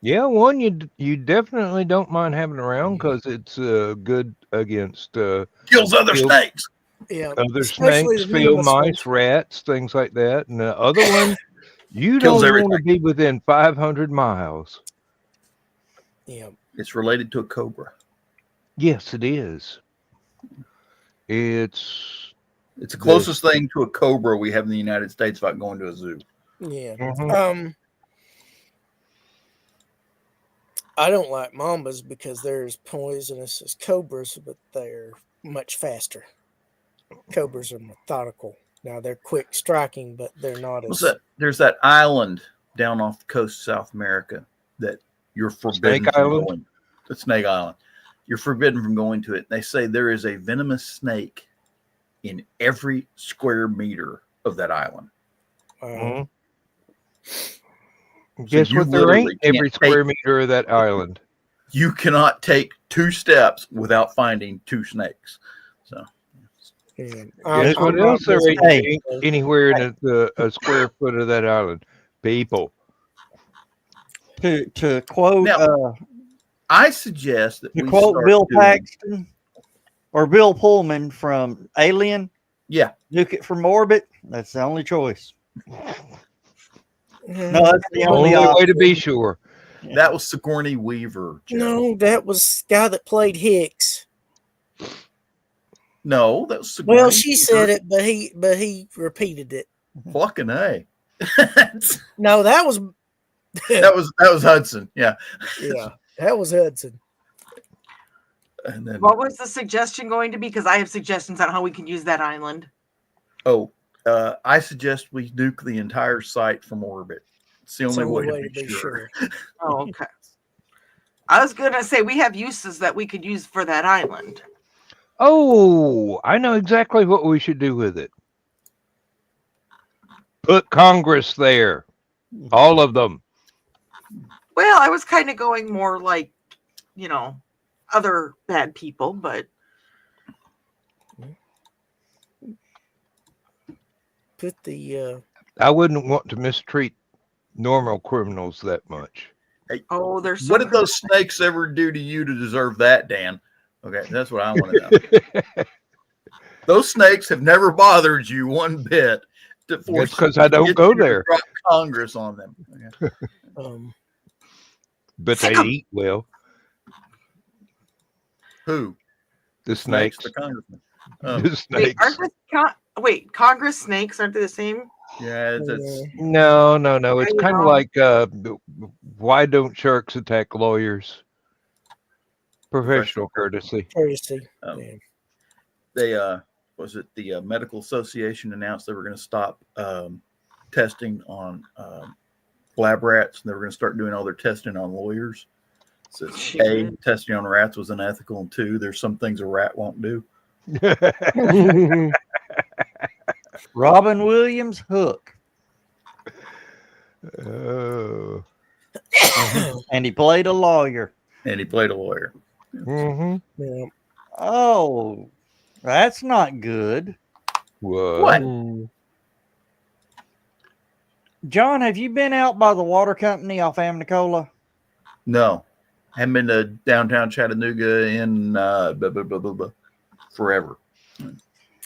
Yeah, one you definitely don't mind having around because it's good against Kills other Kill- snakes. Yeah. other Especially snakes, the field venomous mice, ones. rats, things like that. And the other one, you Kills don't everything. want to be within 500 miles. Yeah. It's related to a cobra. Yes, it is. It's It's the closest thing to a cobra we have in the United States without going to a zoo. Yeah. Mhm. I don't like mambas because they're as poisonous as cobras, but they're much faster. Cobras are methodical. Now they're quick striking, but they're not What's as that? There's that island down off the coast of South America that you're forbidden Snake from Island? going. The Snake Island. You're forbidden from going to it. They say there is a venomous snake in every square meter of that island. Mhm. So Guess you what? There literally ain't every can't square meter of that island. You cannot take 2 steps without finding 2 snakes. So yeah. Guess what I'm else there not ain't Hey. anywhere in a square foot of that island? People. To quote Now, I suggest that to we quote start Bill doing- Paxton or Bill Pullman from Alien, Yeah, nuke it from orbit. That's the only choice. Mhm. No, that's the Only only way to be option. sure. that was Sigourney Weaver. Joe. No, that was the guy that played Hicks. No, that was Sigourney Well, she said Weaver. it, but he repeated it. Fucking A. that No, that was was Hudson. Yeah. yeah, that was Hudson. And then What was the suggestion going to be? Because I have suggestions on how we can use that island. I suggest we nuke the entire site from orbit. It's the It's only the way, only to be sure. Oh, okay. I was going to say we have uses that we could use for that island. Oh, I know exactly what we should do with it. Put Congress there. All of them. Well, I was kind of going more like, other bad people, but Put the I wouldn't want to mistreat normal criminals that much. there's What did those snakes ever do to you to deserve that, Dan? Okay, that's what I want to know. Those snakes have never bothered you one bit. To force That's 'cause I don't get go you to there. drop Congress on them. Okay. But they eat well. Who? The snakes. The congressman. The Wait, snakes. aren't wait, Congress snakes aren't they the same? Yeah, that's No. It's Are you kind of wrong? like why don't sharks attack lawyers? Professional courtesy. Courtesy. Um, Yeah. they was it the medical association announced they were going to stop testing on lab rats, and they were going to start doing all their testing on lawyers. So A, testing on rats was unethical, and 2, there's some things a rat won't do. Robin Williams Hook. Oh. And he played a lawyer. And he played a lawyer. Mm-hmm. Yeah. Oh, that's not good. What? John, have you been out by the water company off Amnicola? No, haven't been to downtown Chattanooga in forever.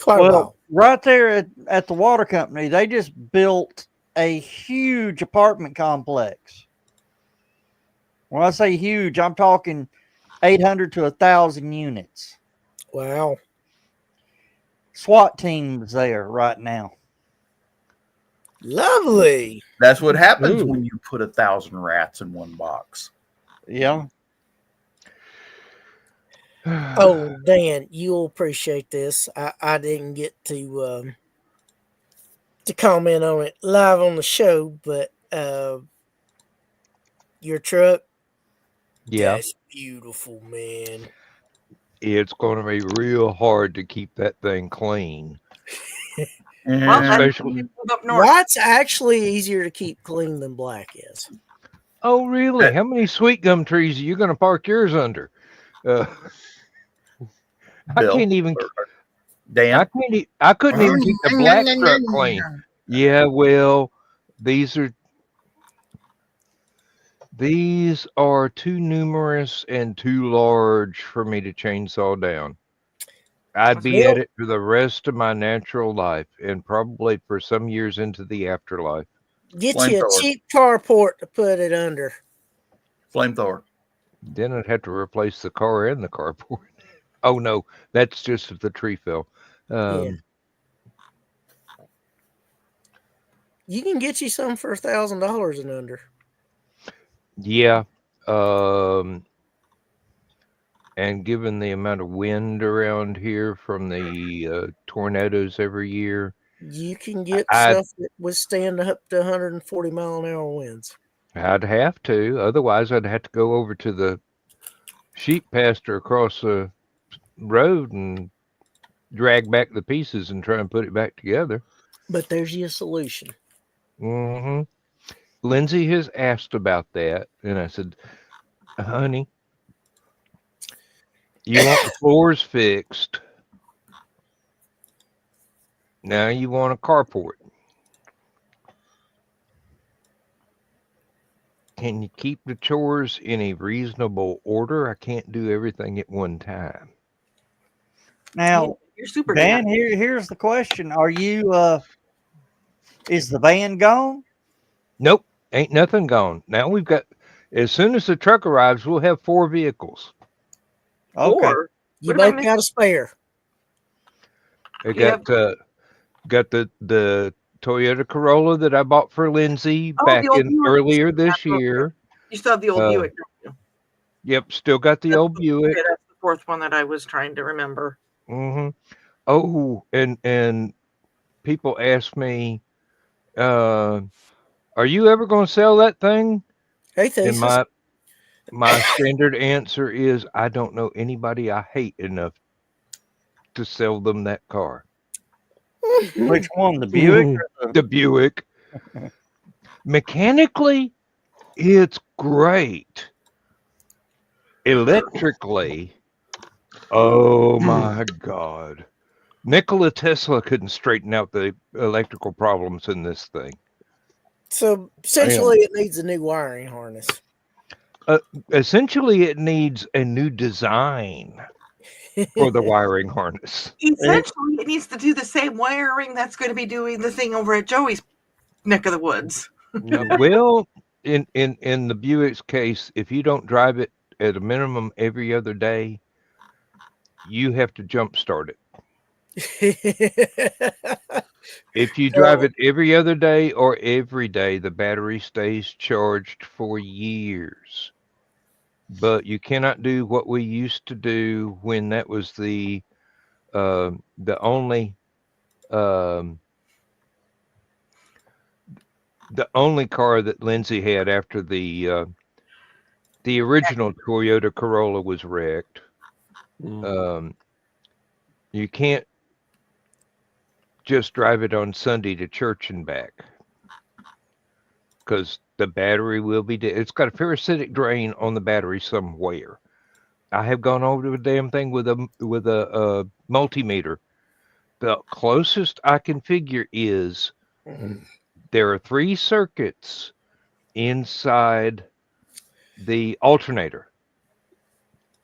Quite a Well, while. right there at the water company, they just built a huge apartment complex. When I say huge, I'm talking 800 to 1,000 units. Wow. SWAT teams there right now. Lovely. That's what happens Ooh. when you put 1,000 rats in one box. Yeah. Oh, Dan, you'll appreciate this. I didn't get to comment on it live on the show, but your truck, Yeah. that's beautiful, man. It's going to be real hard to keep that thing clean. Well, And that's Especially- up north. White's actually easier to keep clean than black is. Oh, really? How many sweet gum trees are you going to park yours under? I Bill, can't even. Dan, I couldn't even keep the black truck clean. Yeah, well, these are too numerous and too large for me to chainsaw down. I'd be at it for the rest of my natural life and probably for some years into the afterlife. Get you a Flamethrower. cheap carport to put it under. flamethrower. Then I'd have to replace the car and the carport. Oh, no, that's just if the tree fell. Yeah. You can get you some for $1,000 and under. Yeah. And given the amount of wind around here from the tornadoes every year, You can get I- stuff that withstand up to 140 mile an hour winds. I'd have to. Otherwise, I'd have to go over to the sheep pasture across the road and drag back the pieces and try and put it back together. But there's your solution. Mm-hmm. Lindsay has asked about that, and I said, honey, you want the floors fixed. Now you want a carport. Can you keep the chores in a reasonable order? I can't do everything at one time. Now, You're super Dan, here's the question. Are you is the van gone? Nope, ain't nothing gone. Now we've got, as soon as the truck arrives, we'll have 4 vehicles. Okay. Or You What both about got a spare. I Yeah. got the Toyota Corolla that I bought for Lindsay Oh, back the old in Buick. earlier this Absolutely. year. you still have the old Uh, Buick, don't you? Yep, still got the old Buick. Okay, that's the fourth one that I was trying to remember. Mm-hmm. Oh, and people ask me, are you ever going to sell that thing? Hey, And Thesis. my standard answer is, I don't know anybody I hate enough to sell them that car. Which one, the Buick? Or The Buick. Mechanically, it's great. Electrically, oh my God. Nikola Tesla couldn't straighten out the electrical problems in this thing. So essentially, it needs a new wiring harness. Essentially, it needs a new design for the wiring harness. Essentially, it needs to do the same wiring that's going to be doing the thing over at Joey's neck of the woods. Well, in the Buick's case, if you don't drive it at a minimum every other day, you have to jump start it. Mm. If you drive it every other day or every day, the battery stays charged for years. But you cannot do what we used to do when that was the only um, the only car that Lindsay had after the original Toyota Corolla was wrecked. Mm. You can't just drive it on Sunday to church and back because the battery will be dead. It's got a parasitic drain on the battery somewhere. I have gone over to the damn thing with a multimeter. The closest I can figure is there are 3 circuits inside the alternator,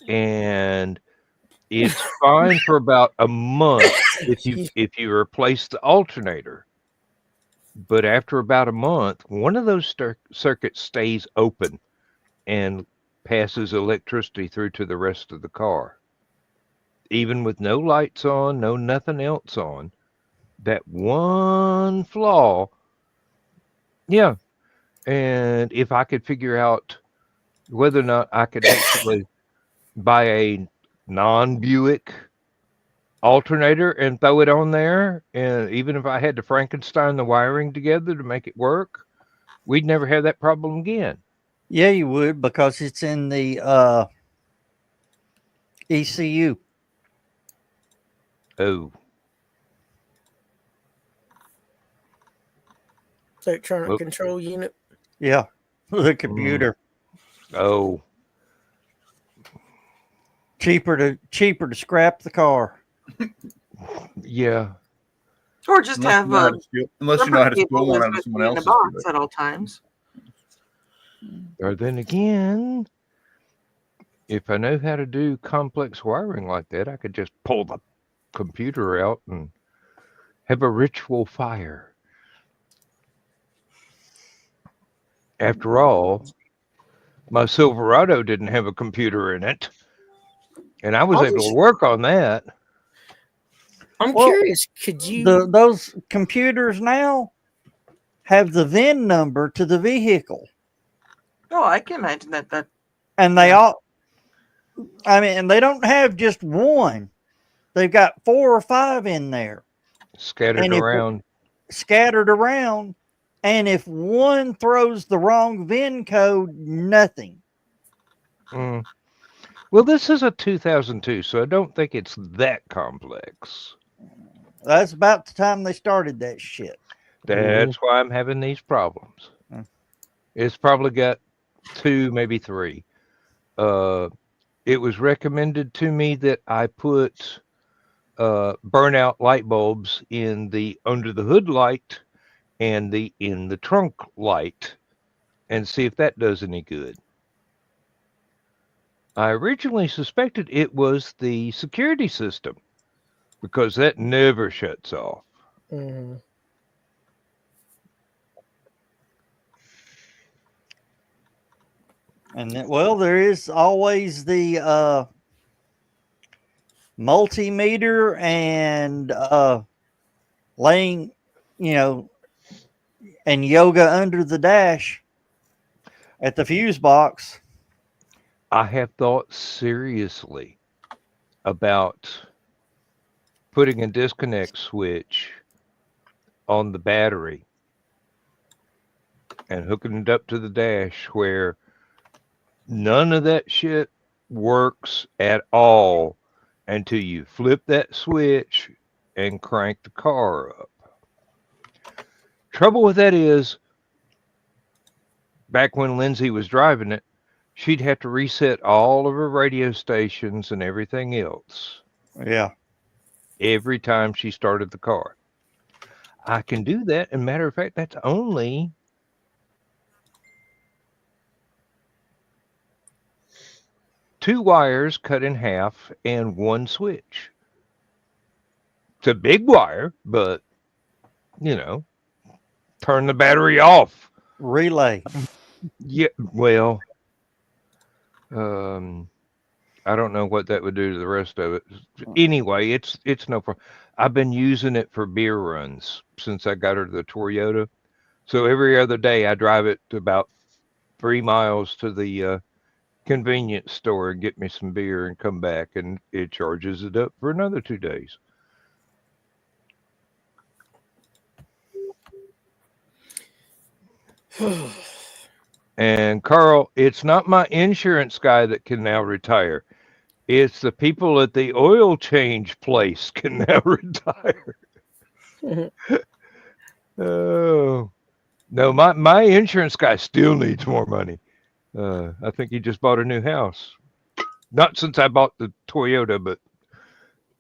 and it's fine for about a month if you replace the alternator. But after about a month, one of those circuits stays open and passes electricity through to the rest of the car. Even with no lights on, no nothing else on, that one flaw, yeah. And if I could figure out whether or not I could actually buy a non-Buick alternator and throw it on there, and even if I had to Frankenstein the wiring together to make it work, we'd never have that problem again. Yeah, you would, because it's in the ECU. Oh, Electronic Well- control unit. Yeah, the computer. oh, Cheaper to scrap the car. yeah. Or just have a Unless you know how to cable steal one that's out of with someone you in a else's. box at all times. Or then again, if I know how to do complex wiring like that, I could just pull the computer out and have a ritual fire. After all, my Silverado didn't have a computer in it, and I was I'll able just- to work on that. I'm Well, curious. Could you? Those computers now have the VIN number to the vehicle, Oh, I can imagine that. and they all. I mean, and they don't have just one; they've got 4 or 5 in there, Scattered And if- around. scattered around. And if one throws the wrong VIN code, nothing. Mm. Well, this is a 2002, so I don't think it's that complex. That's about the time they started that shit. That's why I'm having these problems. Mm. It's probably got 2, maybe 3. It was recommended to me that I put burnout light bulbs in the under the hood light and the in the trunk light and see if that does any good. I originally suspected it was the security system because that never shuts off. Mhm. And well, there is always the multimeter and laying, and yoga under the dash at the fuse box. I have thought seriously about putting a disconnect switch on the battery and hooking it up to the dash where none of that shit works at all until you flip that switch and crank the car up. Trouble with that is, back when Lindsay was driving it, she'd have to reset all of her radio stations and everything else Yeah. every time she started the car. I can do that. And matter of fact, that's only two wires cut in half and one switch. It's a big wire, but turn the battery off. Relay. Yeah, well, I don't know what that would do to the rest of it. Anyway, it's no problem. I've been using it for beer runs since I got her the Toyota. So every other day I drive it to about 3 miles to the convenience store and get me some beer and come back, and it charges it up for another 2 days. And Carl, it's not my insurance guy that can now retire. It's the people at the oil change place can now retire. Oh, no, my insurance guy still needs more money. I think he just bought a new house. Not since I bought the Toyota, but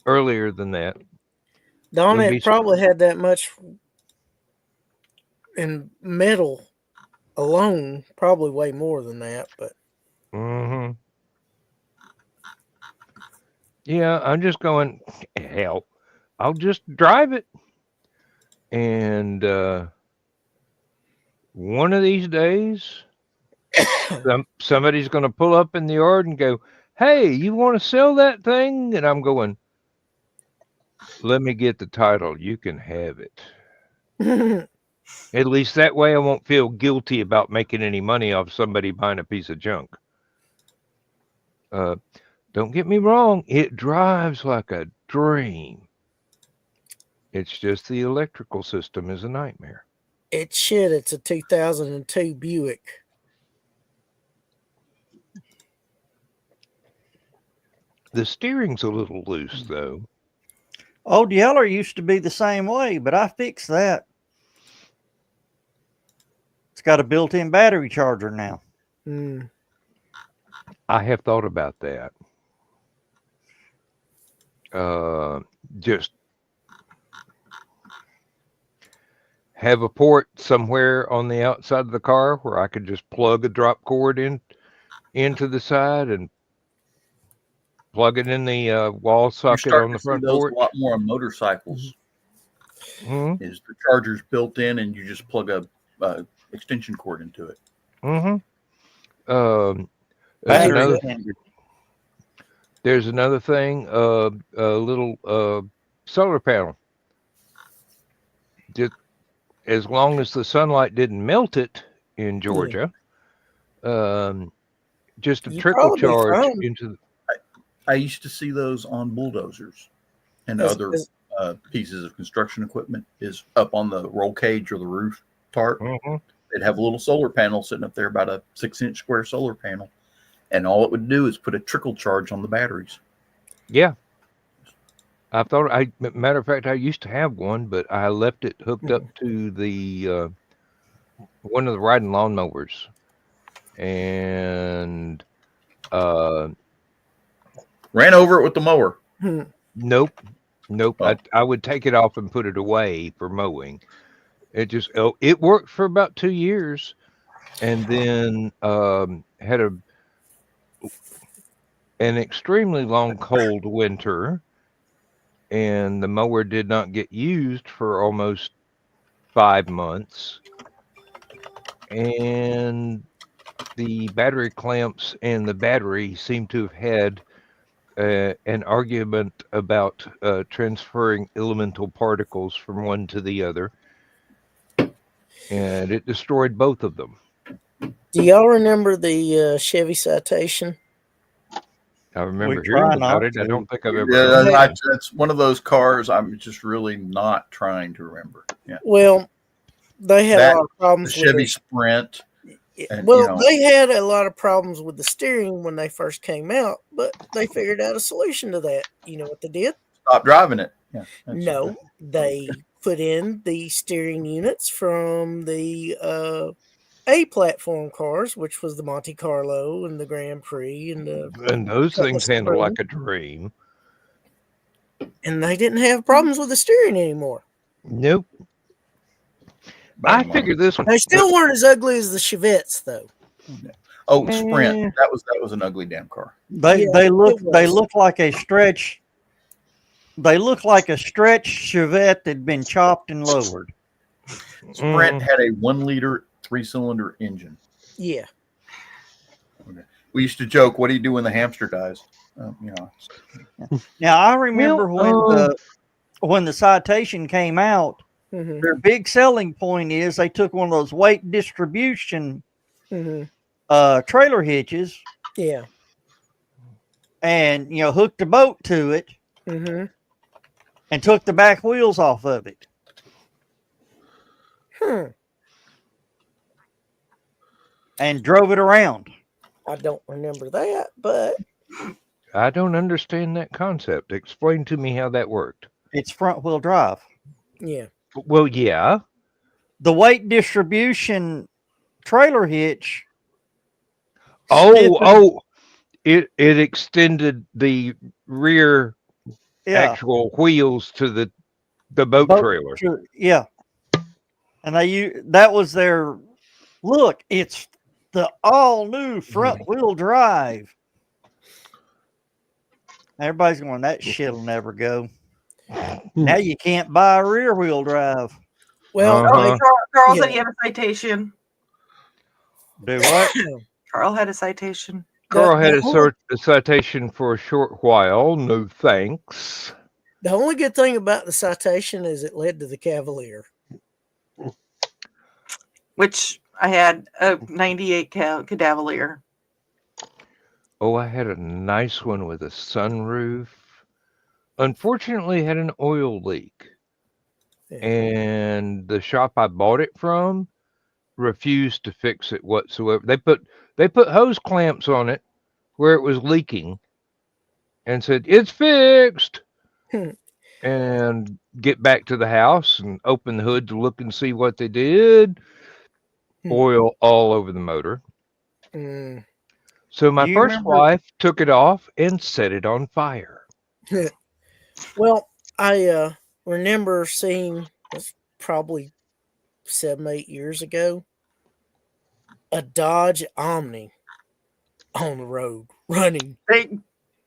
earlier than that. Donnet probably had that much in metal alone, probably way more than that, but yeah, I'm just going, hell, I'll just drive it. And one of these days, somebody's going to pull up in the yard and go, hey, you want to sell that thing? And I'm going, let me get the title. You can have it. At least that way I won't feel guilty about making any money off somebody buying a piece of junk. Don't get me wrong. It drives like a dream. It's just the electrical system is a nightmare. It's shit. It's a 2002 Buick. The steering's a little loose, though. Old Yeller used to be the same way, but I fixed that. It's got a built-in battery charger now. I have thought about that. Just have a port somewhere on the outside of the car where I could just plug a drop cord into the side and plug it in the wall socket on the front porch. A lot more on motorcycles. Is the charger's built in and you just plug a extension cord into it. There's another thing, a little solar panel. Just as long as the sunlight didn't melt it in Georgia, just a trickle charge into the... I used to see those on bulldozers and other pieces of construction equipment is up on the roll cage or the roof tarp. They'd have a little solar panel sitting up there, about a 6-inch square solar panel. And all it would do is put a trickle charge on the batteries. Yeah. Matter of fact, I used to have one, but I left it hooked up to the one of the riding lawnmowers. And ran over it with the mower. Nope. Oh. I would take it off and put it away for mowing. It worked for about 2 years, and then had an extremely long cold winter, and the mower did not get used for almost 5 months, and the battery clamps and the battery seem to have had an argument about transferring elemental particles from one to the other, and it destroyed both of them. Do y'all remember the Chevy Citation? I remember hearing about it. I don't think I've ever. Yeah, that's one of those cars I'm just really not trying to remember. Yeah. Well, they had a lot of problems with Chevy Sprint. And, they had a lot of problems with the steering when they first came out, but they figured out a solution to that. You know what they did? Stop driving it. Yeah, no, they put in the steering units from the A platform cars, which was the Monte Carlo and the Grand Prix and those things handle like a dream. And they didn't have problems with the steering anymore. Nope. I figured this one. They still weren't as ugly as the Chevettes, though. Oh, Sprint. That was an ugly damn car. They look like a stretch. They look like a stretch Chevette that'd been chopped and lowered. Sprint had a 1-liter 3-cylinder engine. Yeah. Okay. We used to joke, what do you do when the hamster dies? Now I remember Well, when the Citation came out. Mhm. Their big selling point is they took one of those weight distribution Mhm. trailer hitches Yeah. and hooked a boat to it Mhm. and took the back wheels off of it. And drove it around. I don't remember that, but I don't understand that concept. Explain to me how that worked. It's front wheel drive. yeah. Well, yeah. The weight distribution trailer hitch. It extended the rear actual wheels to the boat trailer. Yeah. And that was their look. It's the all new front wheel drive. Everybody's going, that shit'll never go. Now you can't buy a rear wheel drive. Well, Carl said he had a citation. Do what? Carl had a citation. Carl had a citation for a short while. No thanks. The only good thing about the Citation is it led to the Cavalier. Which I had a 98 Cavalier. Oh, I had a nice one with a sunroof. Unfortunately, had an oil leak. Yeah. And the shop I bought it from refused to fix it whatsoever. They put hose clamps on it where it was leaking and said, it's fixed. And get back to the house and open the hood to look and see what they did. Oil all over the motor. So my first wife took it off and set it on fire. Well, I remember seeing, it's probably 7-8 years ago, a Dodge Omni on the road running.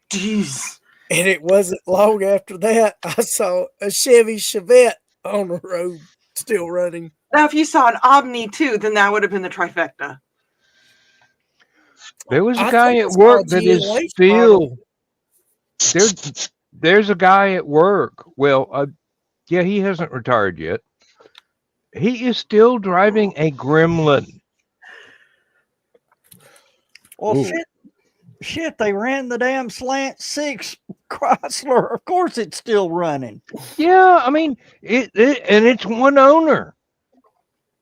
Jeez. And it wasn't long after that I saw a Chevy Chevette on the road still running. Now, if you saw an Omni too, then that would have been the trifecta. There was a guy at work that is still. There's a guy at work. Well, yeah, he hasn't retired yet. He is still driving a Gremlin. Well, shit, they ran the damn Slant 6 Chrysler. Of course it's still running. Yeah, I mean, and it's one owner.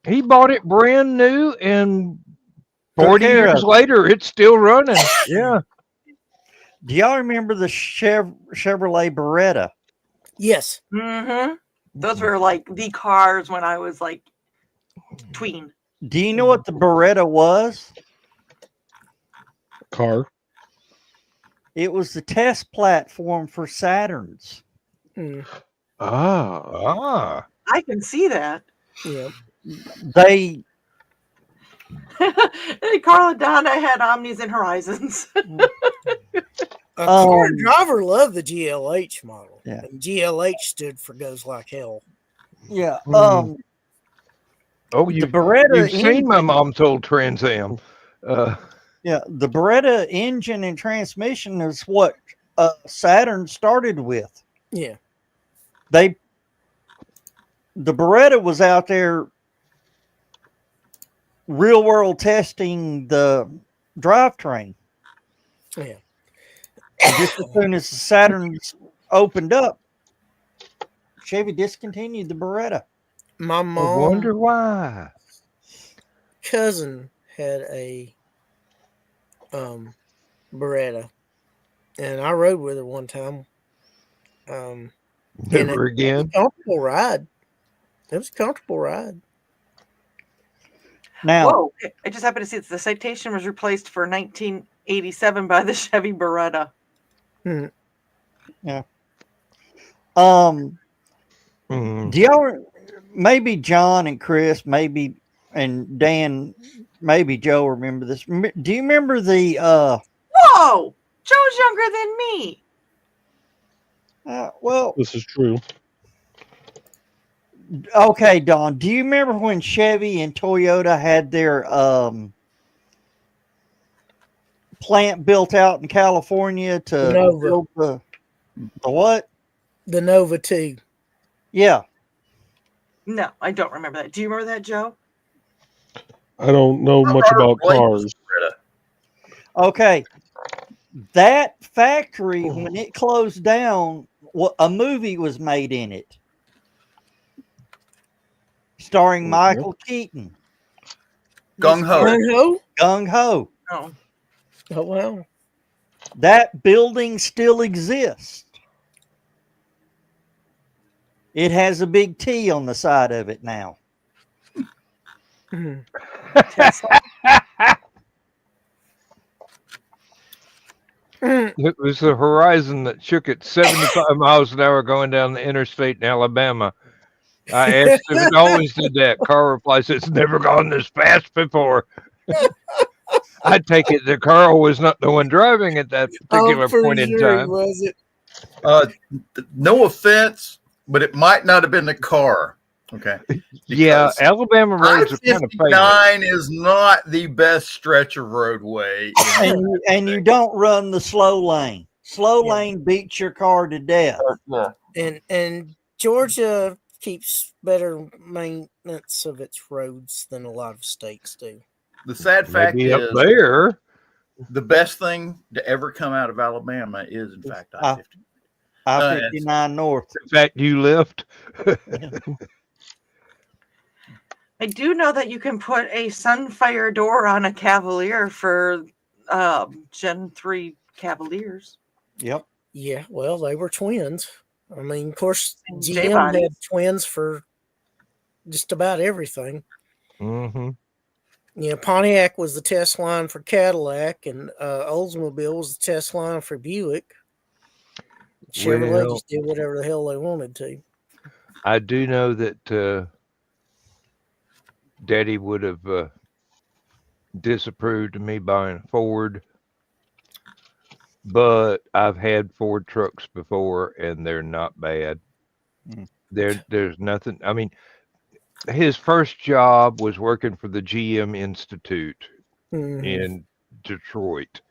He bought it brand new, and 40 years later, it's still running. Yeah. Do y'all remember the Chevrolet Beretta? Yes. Mm-hmm. Those were like the cars when I was like tween. Do you know what the Beretta was? Car. It was the test platform for Saturns. Ah. I can see that. Yeah. They Carl and Donna had Omnis and Horizons. A car driver loved the GLH model. Yeah. And GLH stood for goes like hell. Yeah. Oh, the Beretta you've seen my mom's old Trans Am. Yeah, the Beretta engine and transmission is what Saturn started with. Yeah. The Beretta was out there real world testing the drivetrain. Yeah. And just as soon as the Saturns opened up, Chevy discontinued the Beretta. My mom. I wonder why. Cousin had a Beretta, and I rode with her one time. Never again. It was a comfortable ride. It was a comfortable ride. Now, whoa! I just happened to see that the Citation was replaced for 1987 by the Chevy Beretta. Yeah. Do y'all, maybe John and Chris, maybe, and Dan, maybe Joe remember this. Do you remember the Whoa! Joe's younger than me. Well, this is true. Okay, Don, do you remember when Chevy and Toyota had their plant built out in California to Nova. build the what? The Nova 2. Yeah. No, I don't remember that. Do you remember that, Joe? I don't know much about cars. Okay. That factory, when it closed down, a movie was made in it, starring Michael Keaton. Gung Ho. Gung Ho? Gung Ho. Oh, Oh, wow. That building still exists. It has a big T on the side of it now. Mhm. It was the Horizon that shook at 75 miles an hour going down the interstate in Alabama. I asked if it always did that. Carl replies, "It's never gone this fast before." I take it that Carl was not the one driving at that particular point in time. Was it? No offense, but it might not have been the car. Okay. Yeah, Because Alabama roads are kind of famous. I-59 is not the best stretch of roadway. And you don't run the slow lane. Slow lane beats your car to death. And Georgia keeps better maintenance of its roads than a lot of states do. The sad fact Maybe up is, there. the best thing to ever come out of Alabama is, in fact, I-59. I-59 North. In fact, you left. I do know that you can put a Sunfire door on a Cavalier for Gen 3 Cavaliers. Yep. Yeah, well, they were twins. I mean, of course, And GM J-bodies. had twins for just about everything. Mm-hmm. You know, Pontiac was the test line for Cadillac, and Oldsmobile was the test line for Buick. Chevrolet Well, just did whatever the hell they wanted to. I do know that Daddy would have disapproved of me buying a Ford, but I've had Ford trucks before, and they're not bad. Mm. There's nothing. I mean, his first job was working for the GM Institute Mhm. in Detroit.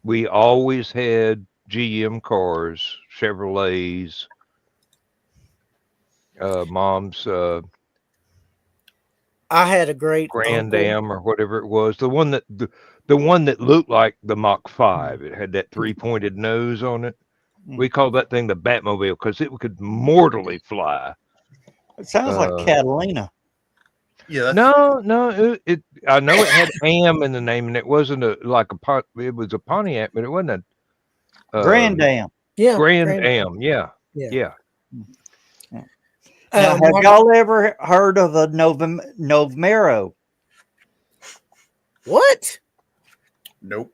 We always had GM cars, Chevrolets. Mom's I had a great Grand uncle. Am or whatever it was, the one that looked like the Mach 5. It had that 3-pointed nose on it. We called that thing the Batmobile because it could mortally fly. It sounds like Catalina. Yeah, No, it I know it had Am in the name, and it wasn't it was a Pontiac, but it wasn't a Grand Am. Yeah, Grand Am. Yeah. Now, have y'all ever heard of a Novmero? What? nope.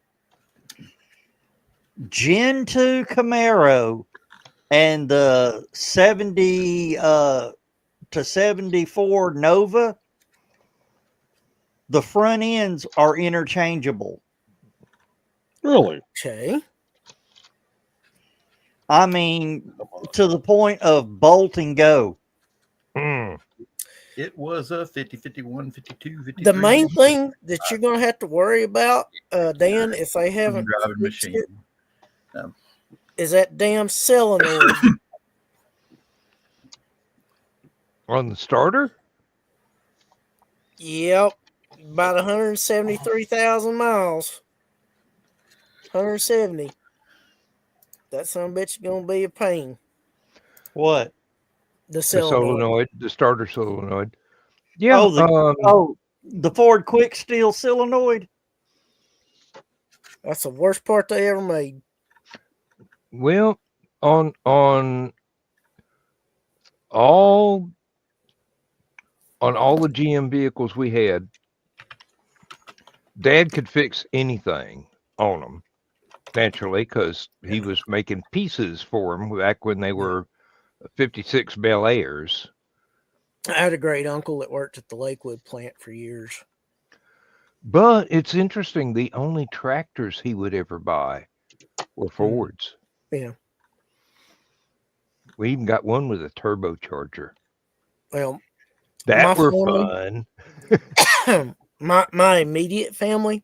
Gen 2 Camaro and the 70 to 74 Nova, the front ends are interchangeable. Really? Okay. I mean, to the point of bolt and go. Mm. It was a 50, 51, 52, 53. The main thing that you're going to have to worry about, Dan, if they haven't driving fixed machine. it, is that damn solenoid. On the starter? Yep. About 173,000 miles. 170. That son of a bitch is going to be a pain. What? The The solenoid. solenoid, the starter solenoid. Yeah. The Ford Quick Steel solenoid. That's the worst part they ever made. Well, on all the GM vehicles we had, Dad could fix anything on them, naturally, because he was making pieces for them back when they were 56 Bel Airs. I had a great uncle that worked at the Lakewood plant for years. But it's interesting, the only tractors he would ever buy were Fords. Yeah. We even got one with a turbocharger. Well, That my were family- fun. my immediate family,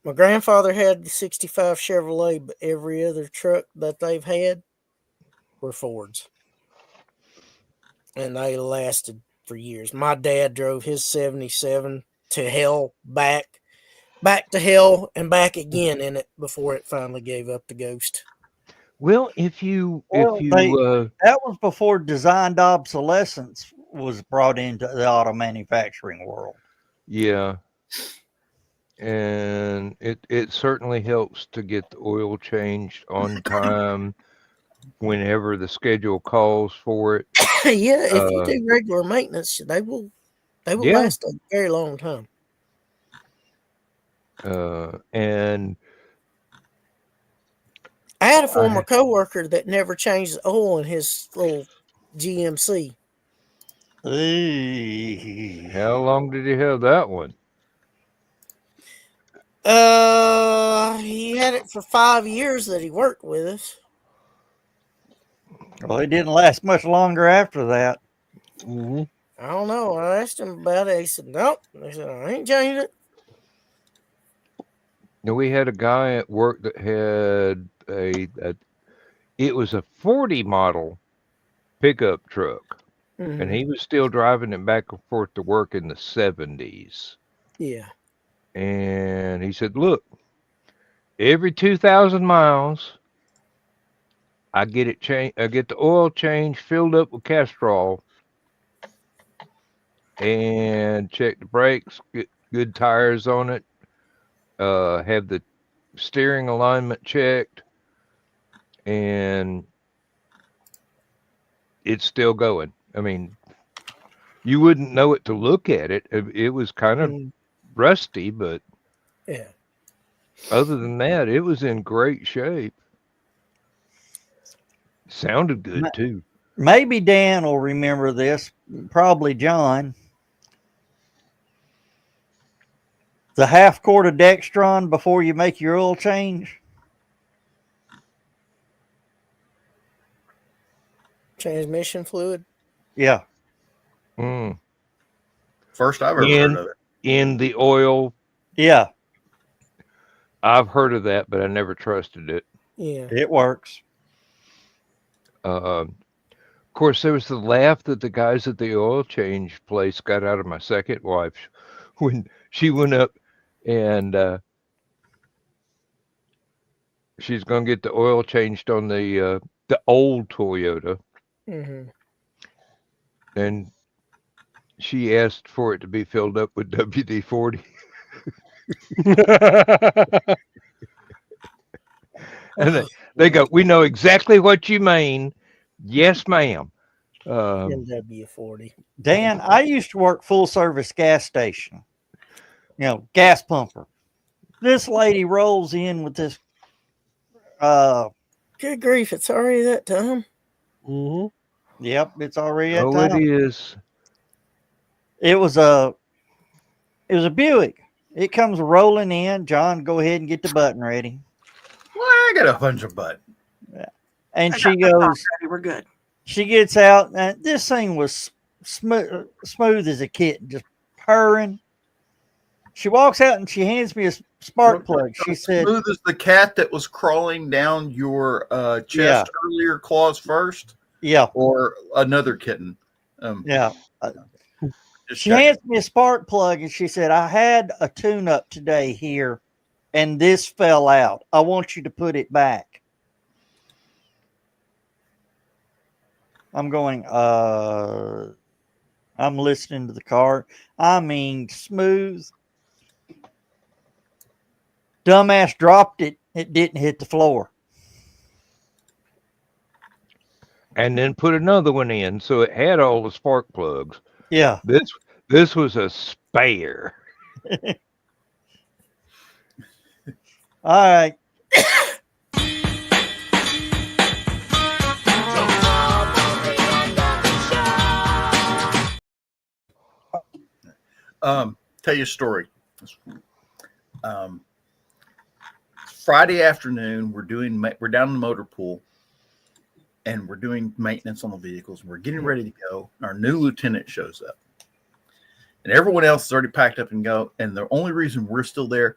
My grandfather had the 65 Chevrolet, but every other truck that they've had were Fords. And they lasted for years. My dad drove his 77 to hell, back to hell, and back again in it before it finally gave up the ghost. Well, That was before designed obsolescence was brought into the auto manufacturing world. yeah, and it certainly helps to get the oil changed on time whenever the schedule calls for it. Yeah, if you do regular maintenance, they will Yeah. last a very long time. And I had a former coworker that never changed the oil in his little GMC. how long did he have that one? He had it for 5 years that he worked with us. Well, it didn't last much longer after that. Mm-hmm. I don't know. I asked him about it. He said, nope. I said, I ain't changed it. Now, we had a guy at work that had it was a 40 model pickup truck, and he was still driving it back and forth to work in the 70s. Yeah. And he said, look, every 2,000 miles, I get it changed. I get the oil change filled up with Castrol, and check the brakes, get good tires on it, have the steering alignment checked, and it's still going. I mean, you wouldn't know it to look at it. It was kind of rusty, but yeah. Other than that, it was in great shape. Sounded good too. Maybe Dan will remember this. Probably John. The half quart of Dextron before you make your oil change. Transmission fluid. Yeah. First I've ever heard of it. In the oil. Yeah. I've heard of that, but I never trusted it. Yeah. It works. Of course, there was the laugh that the guys at the oil change place got out of my second wife when she went up and she's going to get the oil changed on the old Toyota. Mm-hmm. And she asked for it to be filled up with WD-40. And they go, we know exactly what you mean. Yes, ma'am. WD-40. Dan, I used to work full service gas station. You know, gas pumper. This lady rolls in with this. Good grief! It's already that time. Mm-hmm. Yep, it's already that Oh, time. it is. It was a Buick. It comes rolling in. John, go ahead and get the button ready. Well, I got a bunch of buttons. Yeah. And she goes, we're good. She gets out, and this thing was smooth as a kitten, just purring. She walks out and she hands me a spark plug. She said, "Smooth as the cat that was crawling down your chest earlier, claws first." Yeah, or another kitten. Yeah. She hands me a spark plug, and she said, "I had a tune-up today here, and this fell out. I want you to put it back." I'm going, I'm listening to the car. I mean, smooth. Dumbass dropped it. It didn't hit the floor. And then put another one in, so it had all the spark plugs. Yeah. This was a spare. All right. Tell you a story. Friday afternoon, we're down in the motor pool, and we're doing maintenance on the vehicles, and we're getting ready to go. Our new lieutenant shows up, and everyone else is already packed up and go. And the only reason we're still there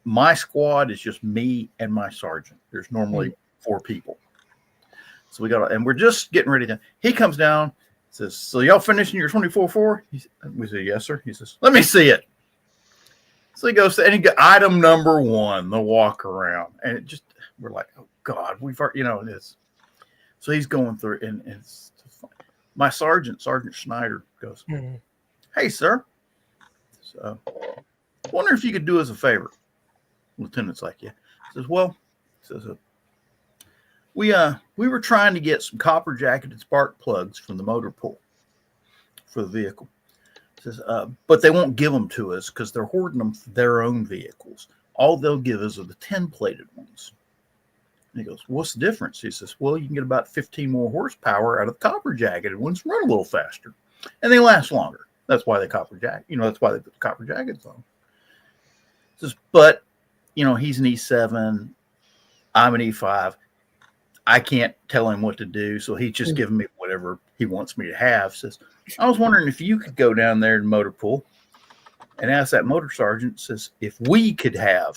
my squad is just me and my sergeant. There's normally 4 people. So we got, and we're just getting ready to, he comes down, says, so y'all finishing your 24-4? We say, yes, sir. He says, let me see it. So he goes to, and he got item number 1, the walk around. And it just, we're like, oh God, we've already, this. So he's going through, and it's my Sergeant Schneider goes, hey, sir. So, wonder if you could do us a favor. Lieutenant's like, yeah. He says, well, we were trying to get some copper jacketed spark plugs from the motor pool for the vehicle. He says, but they won't give them to us because they're hoarding them for their own vehicles. All they'll give us are the 10-plated ones. And he goes, what's the difference? He says, well, you can get about 15 more horsepower out of the copper jacketed ones, run a little faster, and they last longer. That's why they copper jacket. That's why they put the copper jackets on. He says, but he's an E7, I'm an E5. I can't tell him what to do, so he's just giving me whatever he wants me to have. Says, I was wondering if you could go down there to the motor pool and ask that motor sergeant, says, if we could have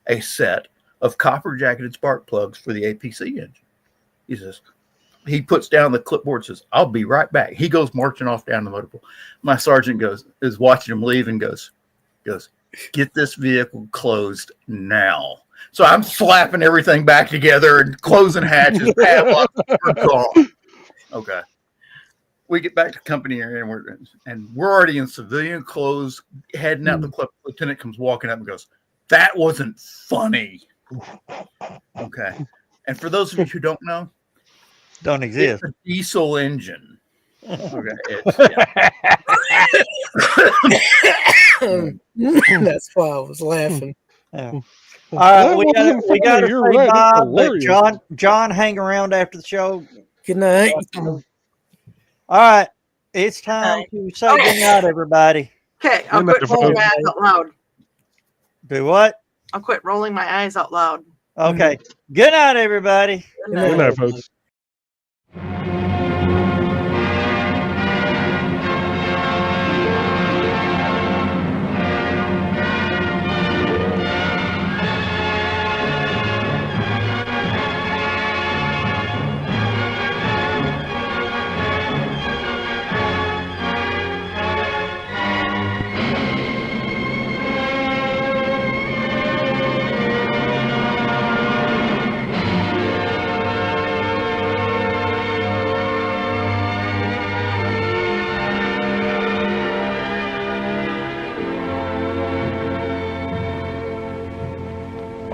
a set of copper jacketed spark plugs for the APC engine. He says, he puts down the clipboard, says, I'll be right back. He goes marching off down the motor pool. My sergeant is watching him leave and goes, get this vehicle closed now. So I'm slapping everything back together and closing hatches, padlock, we're gone. Okay. We get back to company area and we're already in civilian clothes, heading out. The lieutenant comes walking up and goes, that wasn't funny. Okay. And for those of you who don't know, don't exist. It's a diesel engine. Okay. That's why I was laughing. Yeah. All right, we got to say bye, but John, hang around after the show. Good night. All right, it's time to say good night, everybody. Okay, I'll quit rolling my eyes out loud. Do what? I'll quit rolling my eyes out loud. Okay. Good night, everybody. Good night, folks.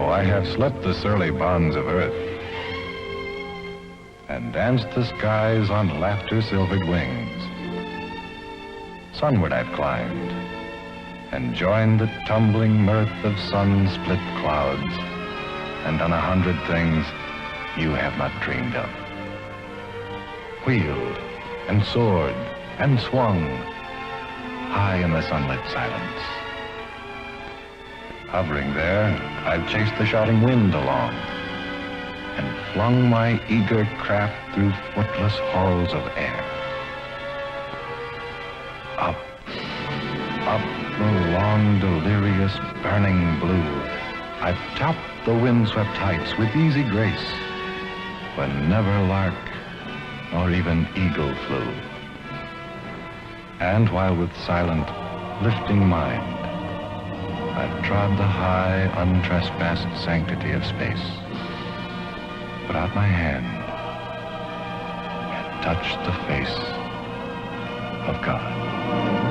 I have slept the surly bonds of earth and danced the skies on laughter-silvered wings. Sunward I've climbed and joined the tumbling mirth of sun-split clouds and done 100 things you have not dreamed of. Wheeled and soared and swung high in the sunlit silence. Hovering there, I've chased the shouting wind along and flung my eager craft through footless halls of air. Up, up the long, delirious, burning blue, I've topped the windswept heights with easy grace, when never lark nor even eagle flew. And while with silent, lifting mind, I've trod the high, untrespassed sanctity of space, put out my hand and touched the face of God.